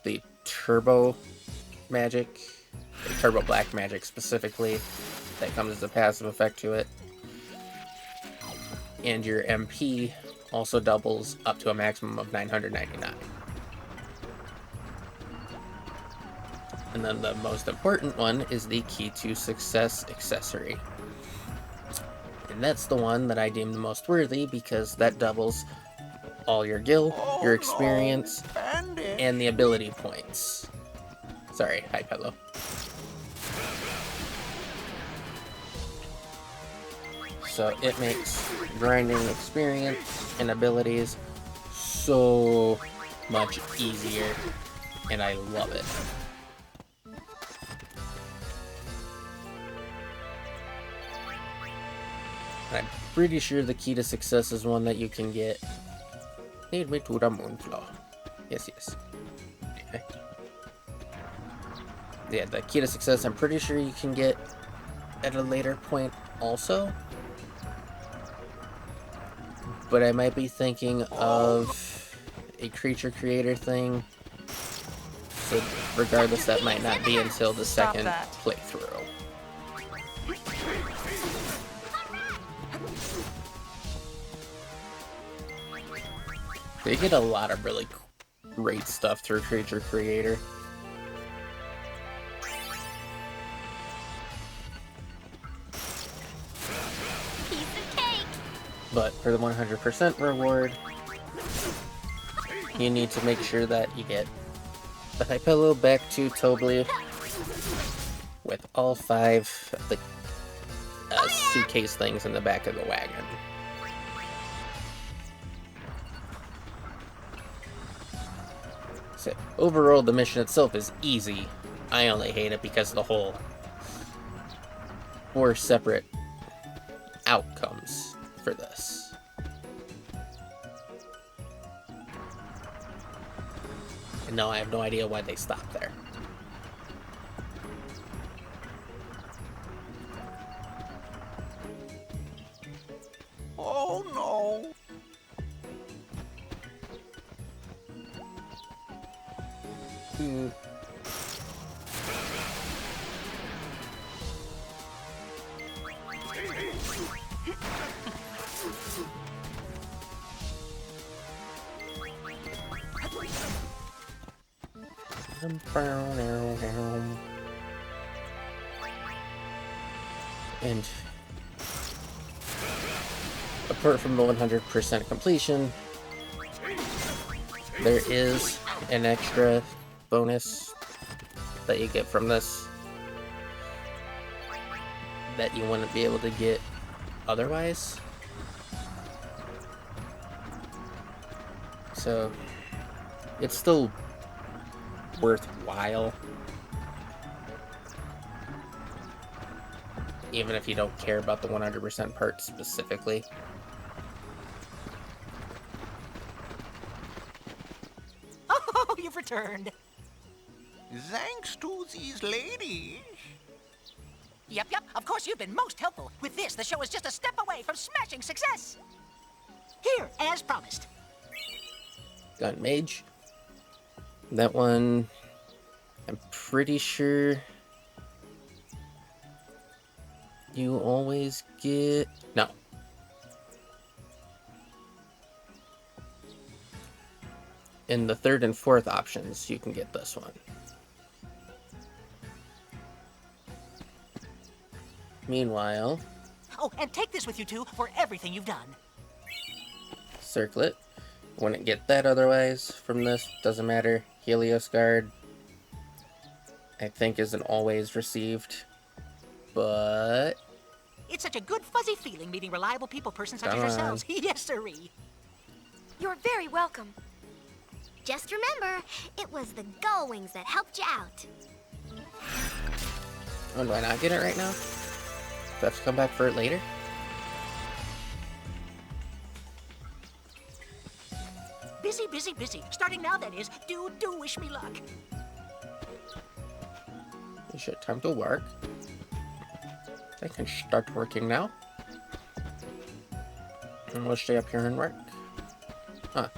the turbo magic, the turbo black magic specifically, that comes as a passive effect to it. And your MP also doubles up to a maximum of 999. And then the most important one is the Key to Success accessory. And that's the one that I deem the most worthy because that doubles all your gil, your experience, and the ability points. Sorry, hi Pello. So it makes grinding experience and abilities so much easier, and I love it. I'm pretty sure the Key to Success is one that you can get. Lead me to the Moonflow. Yes. Okay. Yeah, the Key to Success I'm pretty sure you can get at a later point also. But I might be thinking of a creature creator thing. So regardless, that might not be until the second playthrough. They get a lot of really great stuff through Creature Creator. Piece of cake. But for the 100% reward, you need to make sure that you get the Hypello back to Tobli with all 5 of the suitcase things in the back of the wagon. So overall, the mission itself is easy. I only hate it because of the whole 4 separate outcomes for this. And no, I have no idea why they stopped there. Oh no! And apart from the 100% completion, there is an extra bonus that you get from this that you wouldn't be able to get otherwise. So it's still worthwhile, even if you don't care about the 100% part specifically. Oh, you've returned. Thanks to these ladies. Yep, of course you've been most helpful. With this, the show is just a step away from smashing success. Here, as promised. Gun Mage. That one, I'm pretty sure you always get... No. In the 3rd and 4th options, you can get this one. Meanwhile... Oh, and take this with you two for everything you've done. Circlet. Wouldn't get that otherwise from this. Doesn't matter. Helios Guard, I think, isn't always received. But... It's such a good fuzzy feeling meeting reliable people person such as yourselves. Yes, sirree. You're very welcome. Just remember, it was the Gull Wings that helped you out. Oh, do I not get it right now? Do I have to come back for it later? Busy. Starting now, that is. Do wish me luck. You should time to work. I can start working now. And we'll stay up here and work. Huh.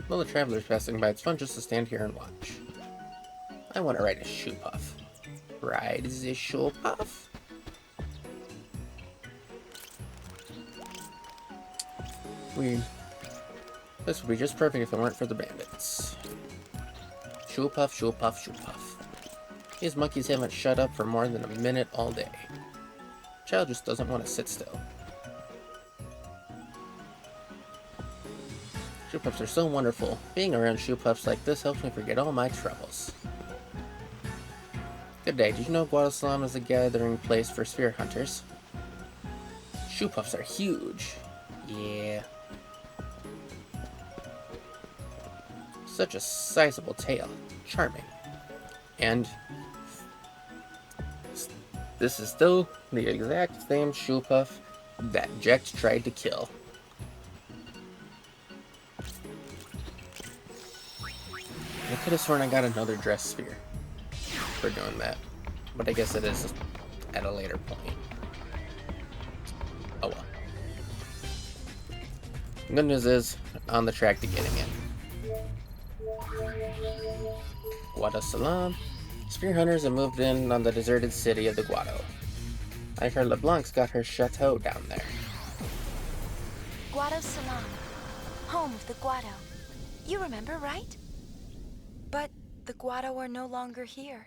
Well, the traveler's passing by. It's fun just to stand here and watch. I want to ride a shoe puff. Ride the shoe puff? This would be just perfect if it weren't for the bandits. Shoe puff, shoe puff, shoe puff. These monkeys haven't shut up for more than a minute all day. Child just doesn't want to sit still. Shoe puffs are so wonderful. Being around shoe puffs like this helps me forget all my troubles. Good day. Did you know Guadasalam is a gathering place for sphere hunters? Shoe puffs are huge. Yeah. Such a sizable tail. Charming. And this is still the exact same shoe puff that Jex tried to kill. I could have sworn I got another dress sphere for doing that, but I guess it is at a later point. Oh well. Good news is, on the track to getting it. Guadasalam. Spear hunters have moved in on the deserted city of the Guado. I heard LeBlanc's got her chateau down there. Guadasalam, home of the Guado. You remember, right? But the Guado are no longer here.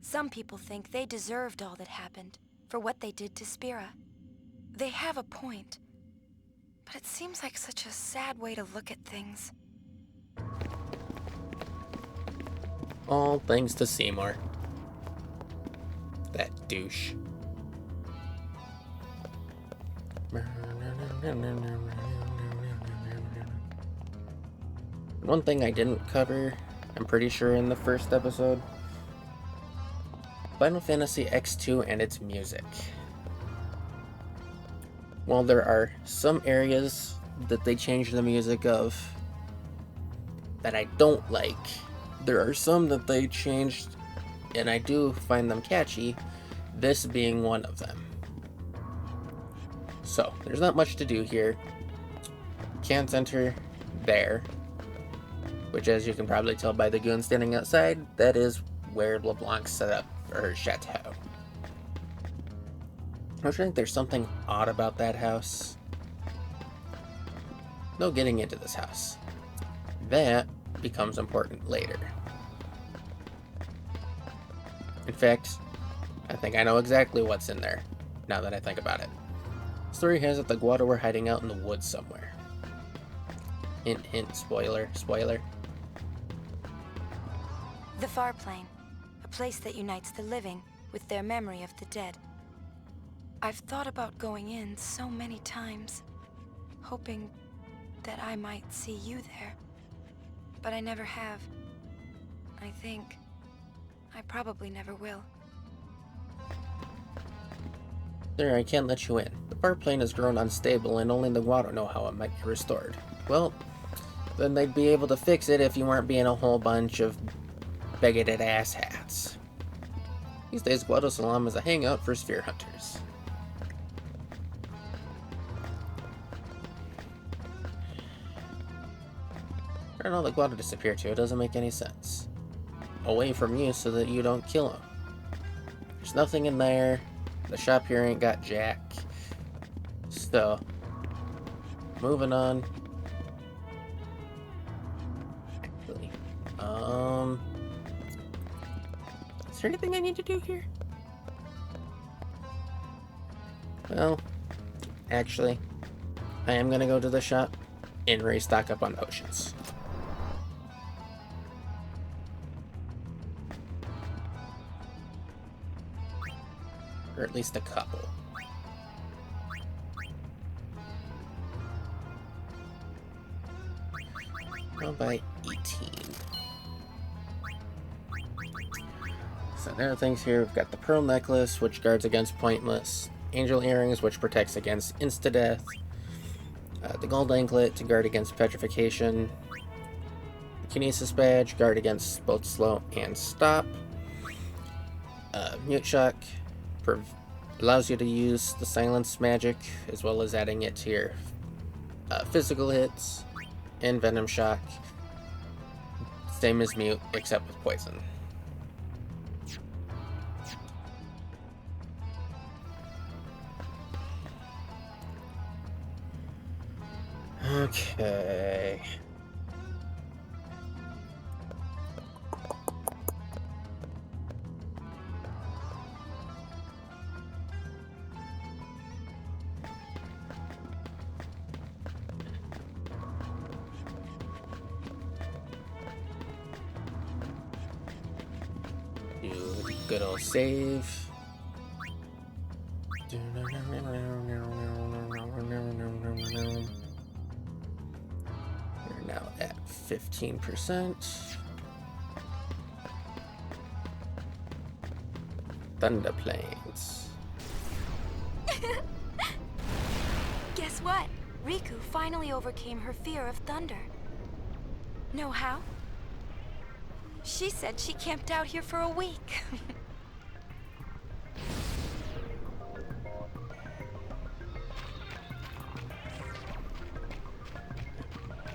Some people think they deserved all that happened for what they did to Spira. They have a point, but it seems like such a sad way to look at things. All thanks to Seymour. That douche. One thing I didn't cover, I'm pretty sure in the first episode, Final Fantasy X-2 and its music. While there are some areas that they changed the music of that I don't like, there are some that they changed and I do find them catchy, this being one of them. So, there's not much to do here. Can't enter there, which, as you can probably tell by the goon standing outside, that is where LeBlanc set up for her chateau. Don't you think there's something odd about that house? No getting into this house. That becomes important later. In fact, I think I know exactly what's in there, now that I think about it. Story has it the Guado were hiding out in the woods somewhere. Hint, hint, spoiler, spoiler. The Far Plane, a place that unites the living with their memory of the dead. I've thought about going in so many times, hoping that I might see you there. But I never have. I think I probably never will. Sir, I can't let you in. The Far Plane has grown unstable and only the Guado know how it might be restored. Well, then they'd be able to fix it if you weren't being a whole bunch of bigoted asshats. These days, Guado Salam is a hangout for sphere hunters. Where did all the Guado disappear to? It doesn't make any sense. Away from you so that you don't kill him. There's nothing in there. The shop here ain't got jack. So, moving on. Actually, is there anything I need to do here? Well, actually, I am gonna go to the shop and restock up on potions. Or at least a couple. I'll buy 18. So there are things here. We've got the pearl necklace, which guards against pointless. Angel earrings, which protects against insta-death. The gold anklet to guard against petrification. The kinesis badge, guard against both slow and stop. Mute shock allows you to use the silence magic, as well as adding it to your physical hits. And venom shock, same as mute, except with poison. Okay. Do a good old save. We're now at 15%. Thunder Plains. Guess what? Riku finally overcame her fear of thunder. Know how? She said she camped out here for a week.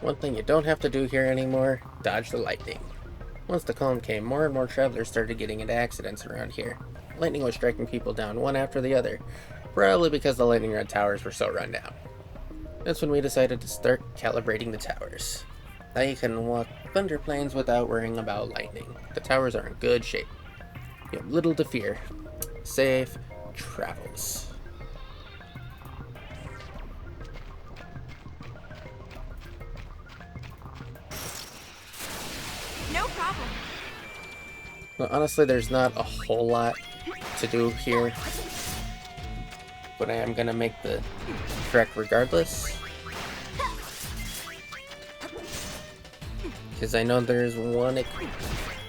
One thing you don't have to do here anymore, dodge the lightning. Once the calm came, more and more travelers started getting into accidents around here. Lightning was striking people down one after the other, probably because the lightning rod towers were so run down. That's when we decided to start calibrating the towers. Now you can walk thunder plains without worrying about lightning. The towers are in good shape. You have little to fear. Safe travels. No problem. Well, honestly, there's not a whole lot to do here, but I am gonna make the trek regardless. Because I know there's one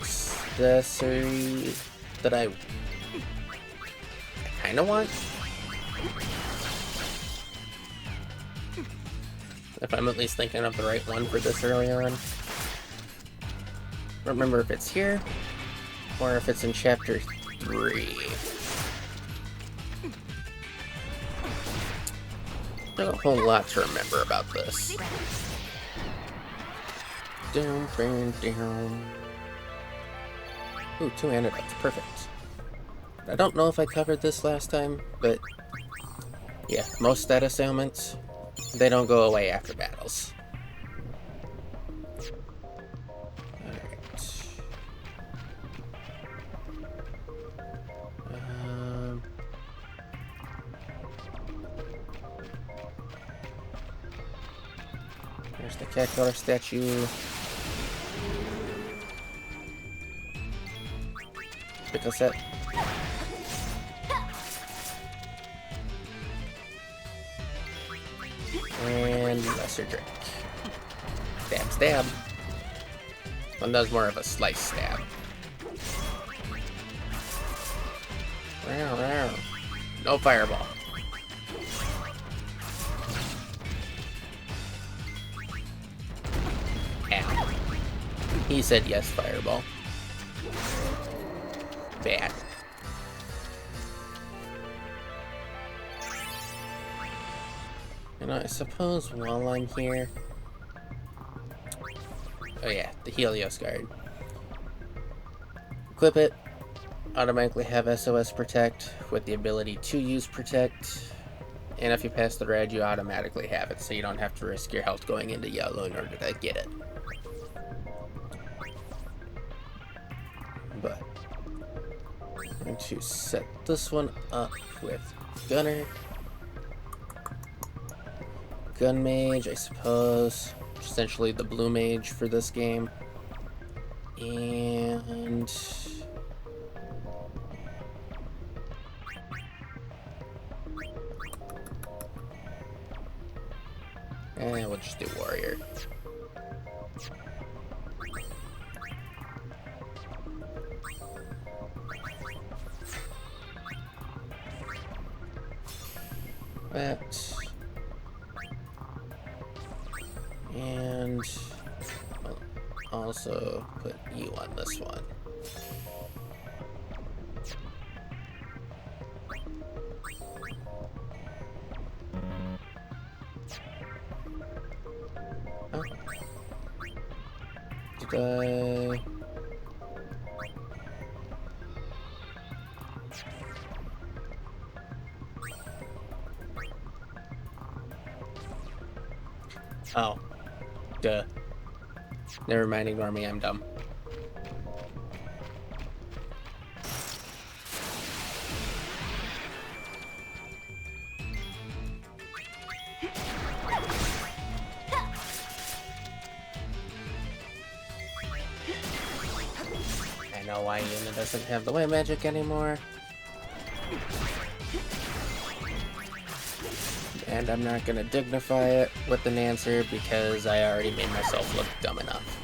accessory that I kinda want. If I'm at least thinking of the right one for this early on. Remember if it's here, or if it's in Chapter 3. There's a whole lot to remember about this. Down, down, down. Ooh, 2 antidotes. Perfect. I don't know if I covered this last time, but yeah, most status ailments, they don't go away after battles. Alright. There's the Caterpillar statue. Pickle set. And lesser drink. Stab, stab. One does more of a slice stab. Row, row. No fireball. Ow. He said yes, fireball. Bad. And I suppose while I'm here... Oh yeah, the Helios Guard. Equip it. Automatically have SOS Protect with the ability to use Protect. And if you pass the red, you automatically have it, so you don't have to risk your health going into yellow in order to get it. But I'm going to set this one up with Gunner. Gun Mage, I suppose. Essentially the blue mage for this game. And... we'll just do warrior. That. And I'll also put you on this one. Oh. Did I... Oh. Duh. Never mind, ignore me, I'm dumb. I know why Yuna doesn't have the white magic anymore. And I'm not gonna dignify it with an answer because I already made myself look dumb enough.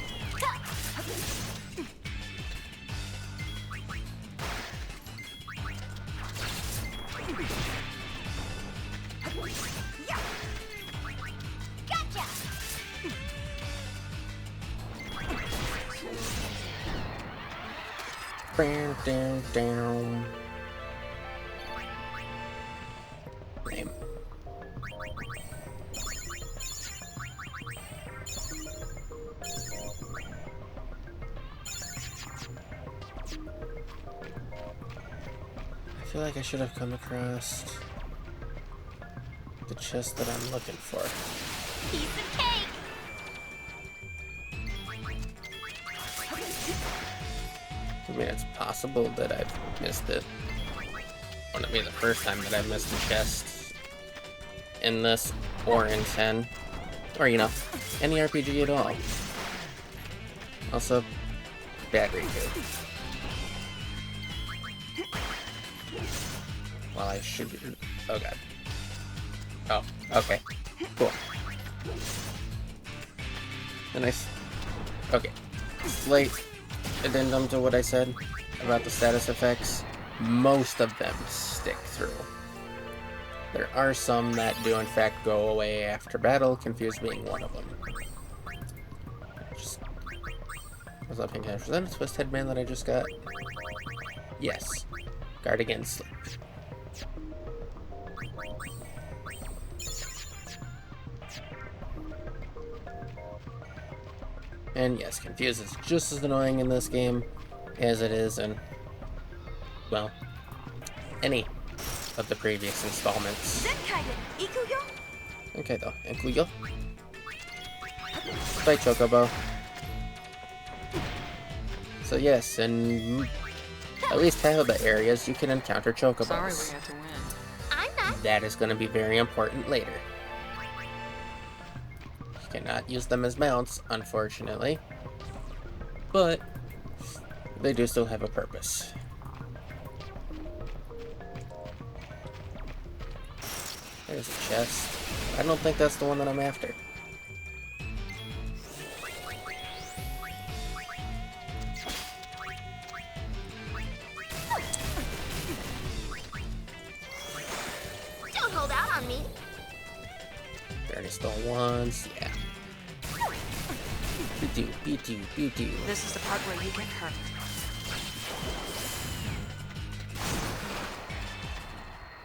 Down, down, down. Name. I feel like I should have come across the chest that I'm looking for. Piece of cake! I mean, it's possible that I've missed it. Wouldn't be the first time that I've missed a chest in this, or in 10. Or, you know, any RPG at all. Also, battery too. Well, I should be... Oh, God. Oh, okay. Cool. A nice... Okay. Slight addendum to what I said about the status effects. most of them stick through. There are some that do in fact go away after battle, Confused being one of them. Was that pink? Was that a twist headband that I just got? Yes. Guard against slip. And yes, Confused is just as annoying in this game as it is in, well, any of the previous installments. Okay though, Ikuyo. Bye, Chocobo. So yes, in at least half of the areas you can encounter Chocobos. Sorry we have to win. I'm not. That is going to be very important later. You cannot use them as mounts, unfortunately. But they do still have a purpose. There's a chest. I don't think that's the one that I'm after. Don't hold out on me. Already stole once, yeah. Beauty. This is the part where you get hurt.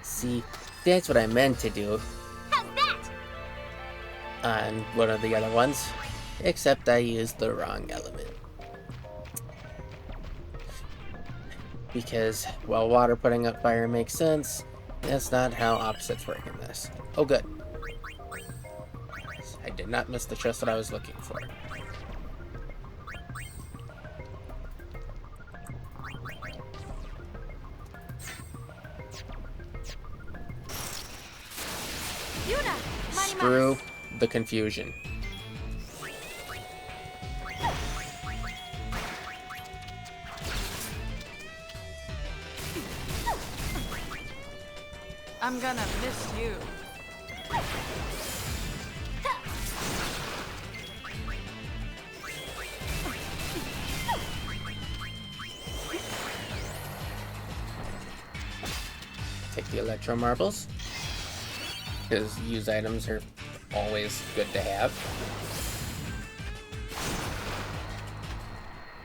See, that's what I meant to do How's that? on one of the other ones, except I used the wrong element. Because while water putting up fire makes sense, that's not how opposites work in this. Oh good. I did not miss the chest that I was looking for. Screw the confusion. I'm gonna miss you. Take the electro marbles, because used items are always good to have.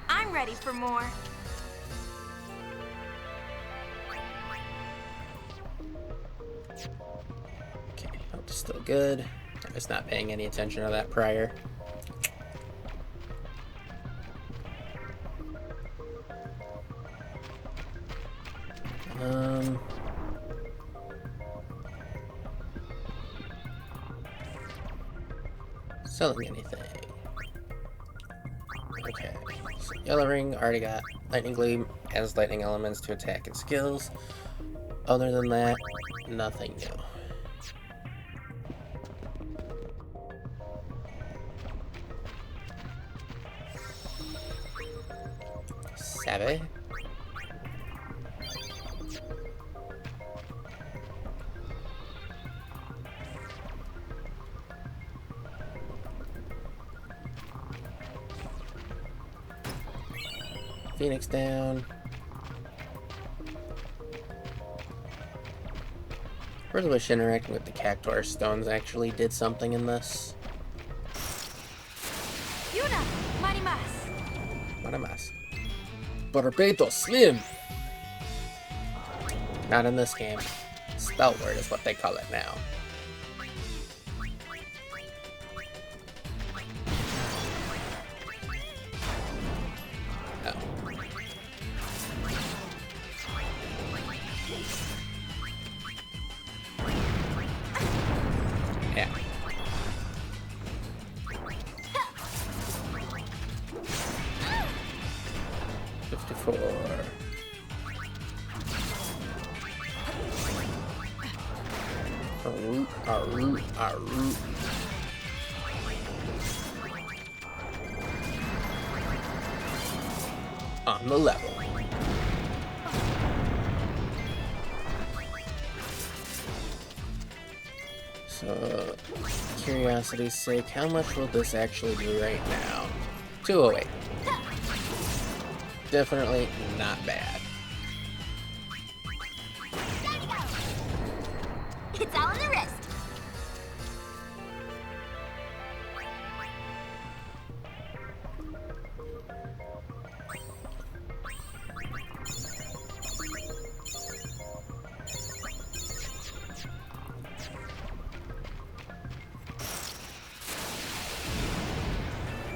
I'm ready for more. Okay, hope it's still good. I was not paying any attention to that prior. Selling anything. Okay, so Yellow Ring, already got Lightning Gleam, has lightning elements to attack and skills. Other than that, nothing new. Sabe? Phoenix down. Really wish interacting with the Cactuar stones actually did something in this. Yuna, marimas. Marimas. Barbados Slim! Not in this game. Spellword is what they call it now. Yeah. Aroo. On the level. So, curiosity's sake, how much will this actually do right now? 208. Definitely not bad. It's all in the wrist.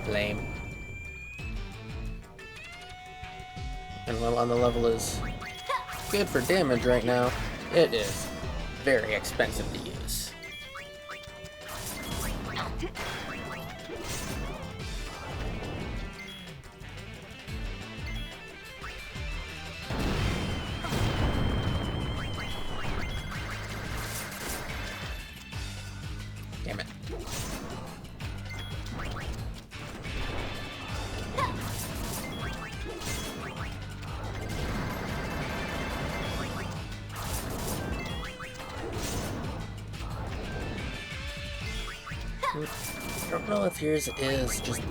Lame. And while on the level is good for damage right now, it is very expensive to use. Damn it. I don't know if yours is just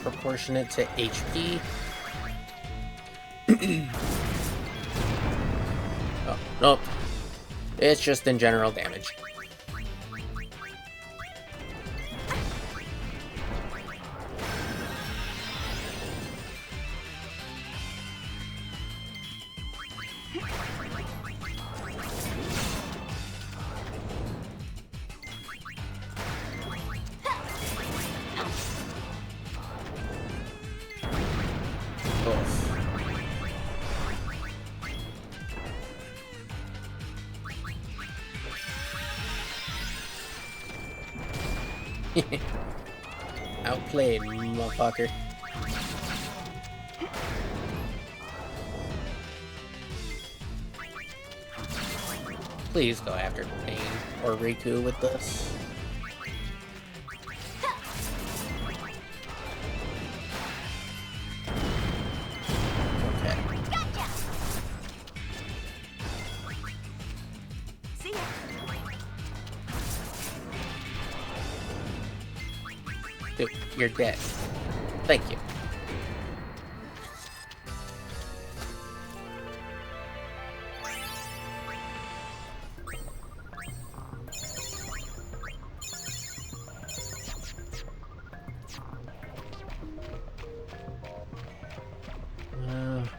proportionate to HP. Oh, nope. It's just in general damage. Outplayed, motherfucker. Please go after Pain or Riku with this. Okay. Gotcha. See ya. Dude, you're dead. Thank you.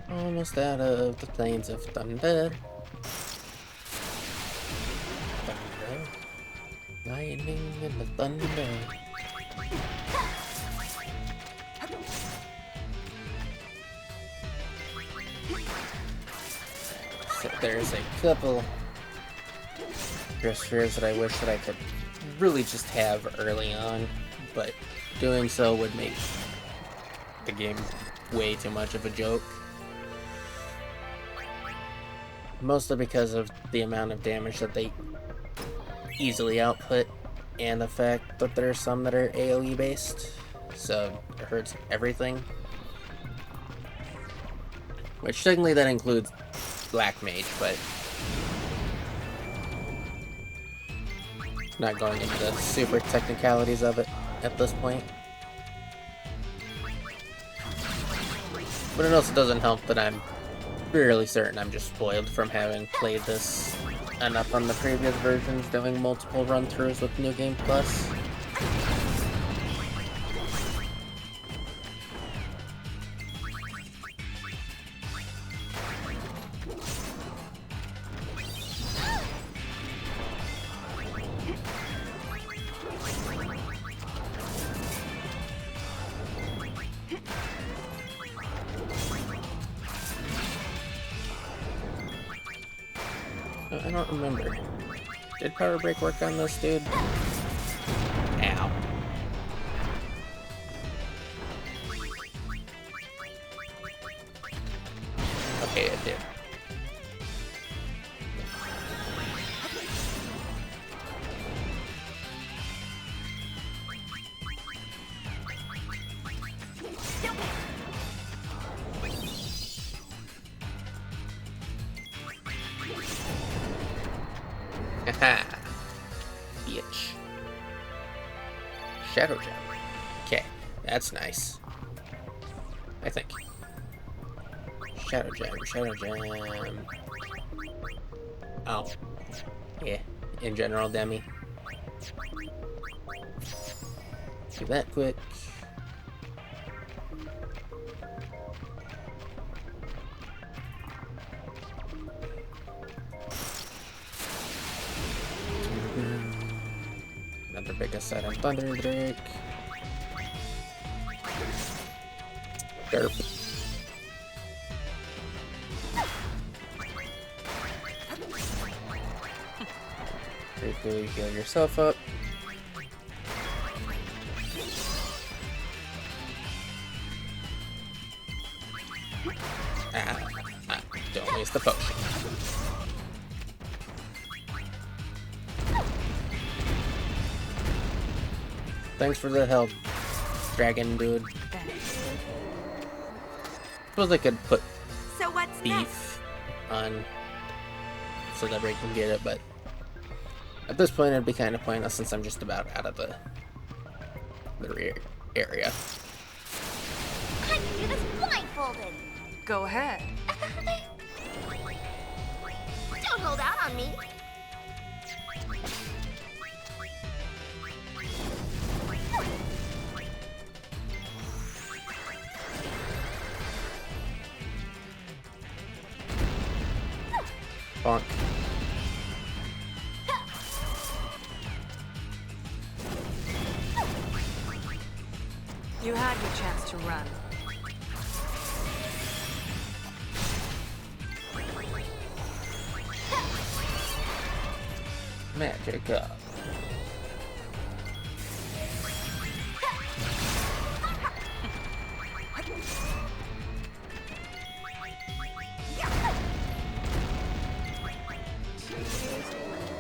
Almost out of the plains of thunder. Thunder. Lightning and the thunder. So there's a couple spheres that I wish that I could really just have early on, but doing so would make the game way too much of a joke. Mostly because of the amount of damage that they easily output and the fact that there are some that are AoE based, so it hurts everything. Which technically that includes Black Mage, but not going into the super technicalities of it at this point. But it also doesn't help that I'm fairly certain I'm just spoiled from having played this enough on the previous versions, doing multiple run-throughs with New Game Plus. I don't remember. Did Power Break work on this dude? Ow. Okay, it did. Haha. Bitch. Shadow Jam. Okay, that's nice. I think. Shadow Jam, Shadow Jam. Oh. Yeah, in general, Demi. Do that quick. Another big aside on Thunder Drake. Derp. Briefly heal yourself up. Don't waste the potion. Thanks for the help, dragon dude. Suppose I could put beef on so that Ray can get it, but at this point it'd be kind of pointless since I'm just about out of the rear area. I can do this blindfolded. Go ahead. Don't hold out on me. Bonk. You had your chance to run. Magic up.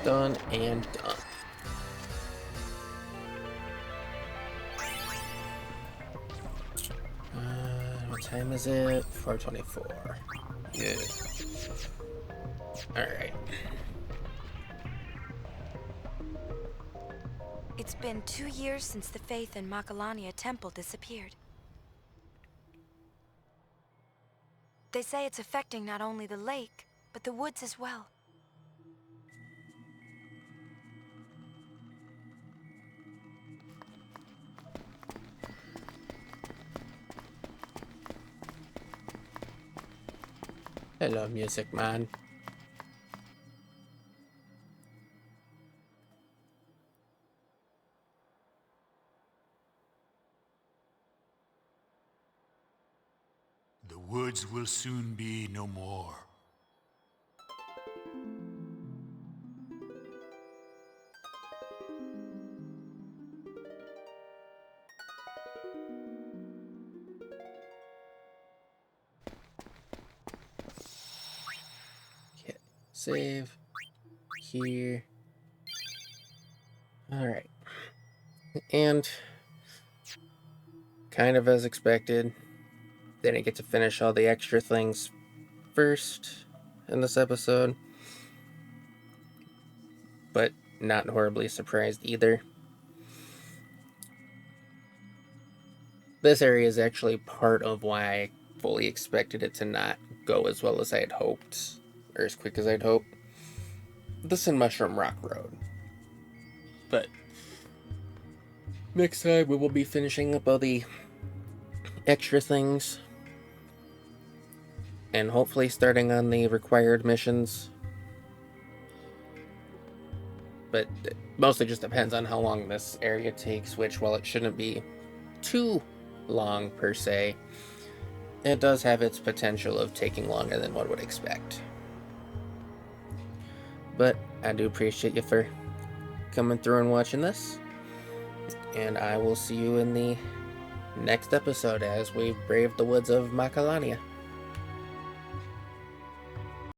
Done and done. What time is it? 4:24. Yeah. Alright. It's been 2 years since the faith in Makalania Temple disappeared. They say it's affecting not only the lake, but the woods as well. Hello, music man. The woods will soon be no more. Okay, save here. Alright. And kind of as expected, didn't get to finish all the extra things first in this episode, but not horribly surprised either. This area is actually part of why I fully expected it to not go as well as I had hoped, or as quick as I'd hoped. This and Mushroom Rock Road. But next time we will be finishing up all the extra things and hopefully starting on the required missions. But it mostly just depends on how long this area takes, which, while it shouldn't be too long per se, it does have its potential of taking longer than one would expect. But I do appreciate you for coming through and watching this, and I will see you in the next episode as we brave the woods of Makalania.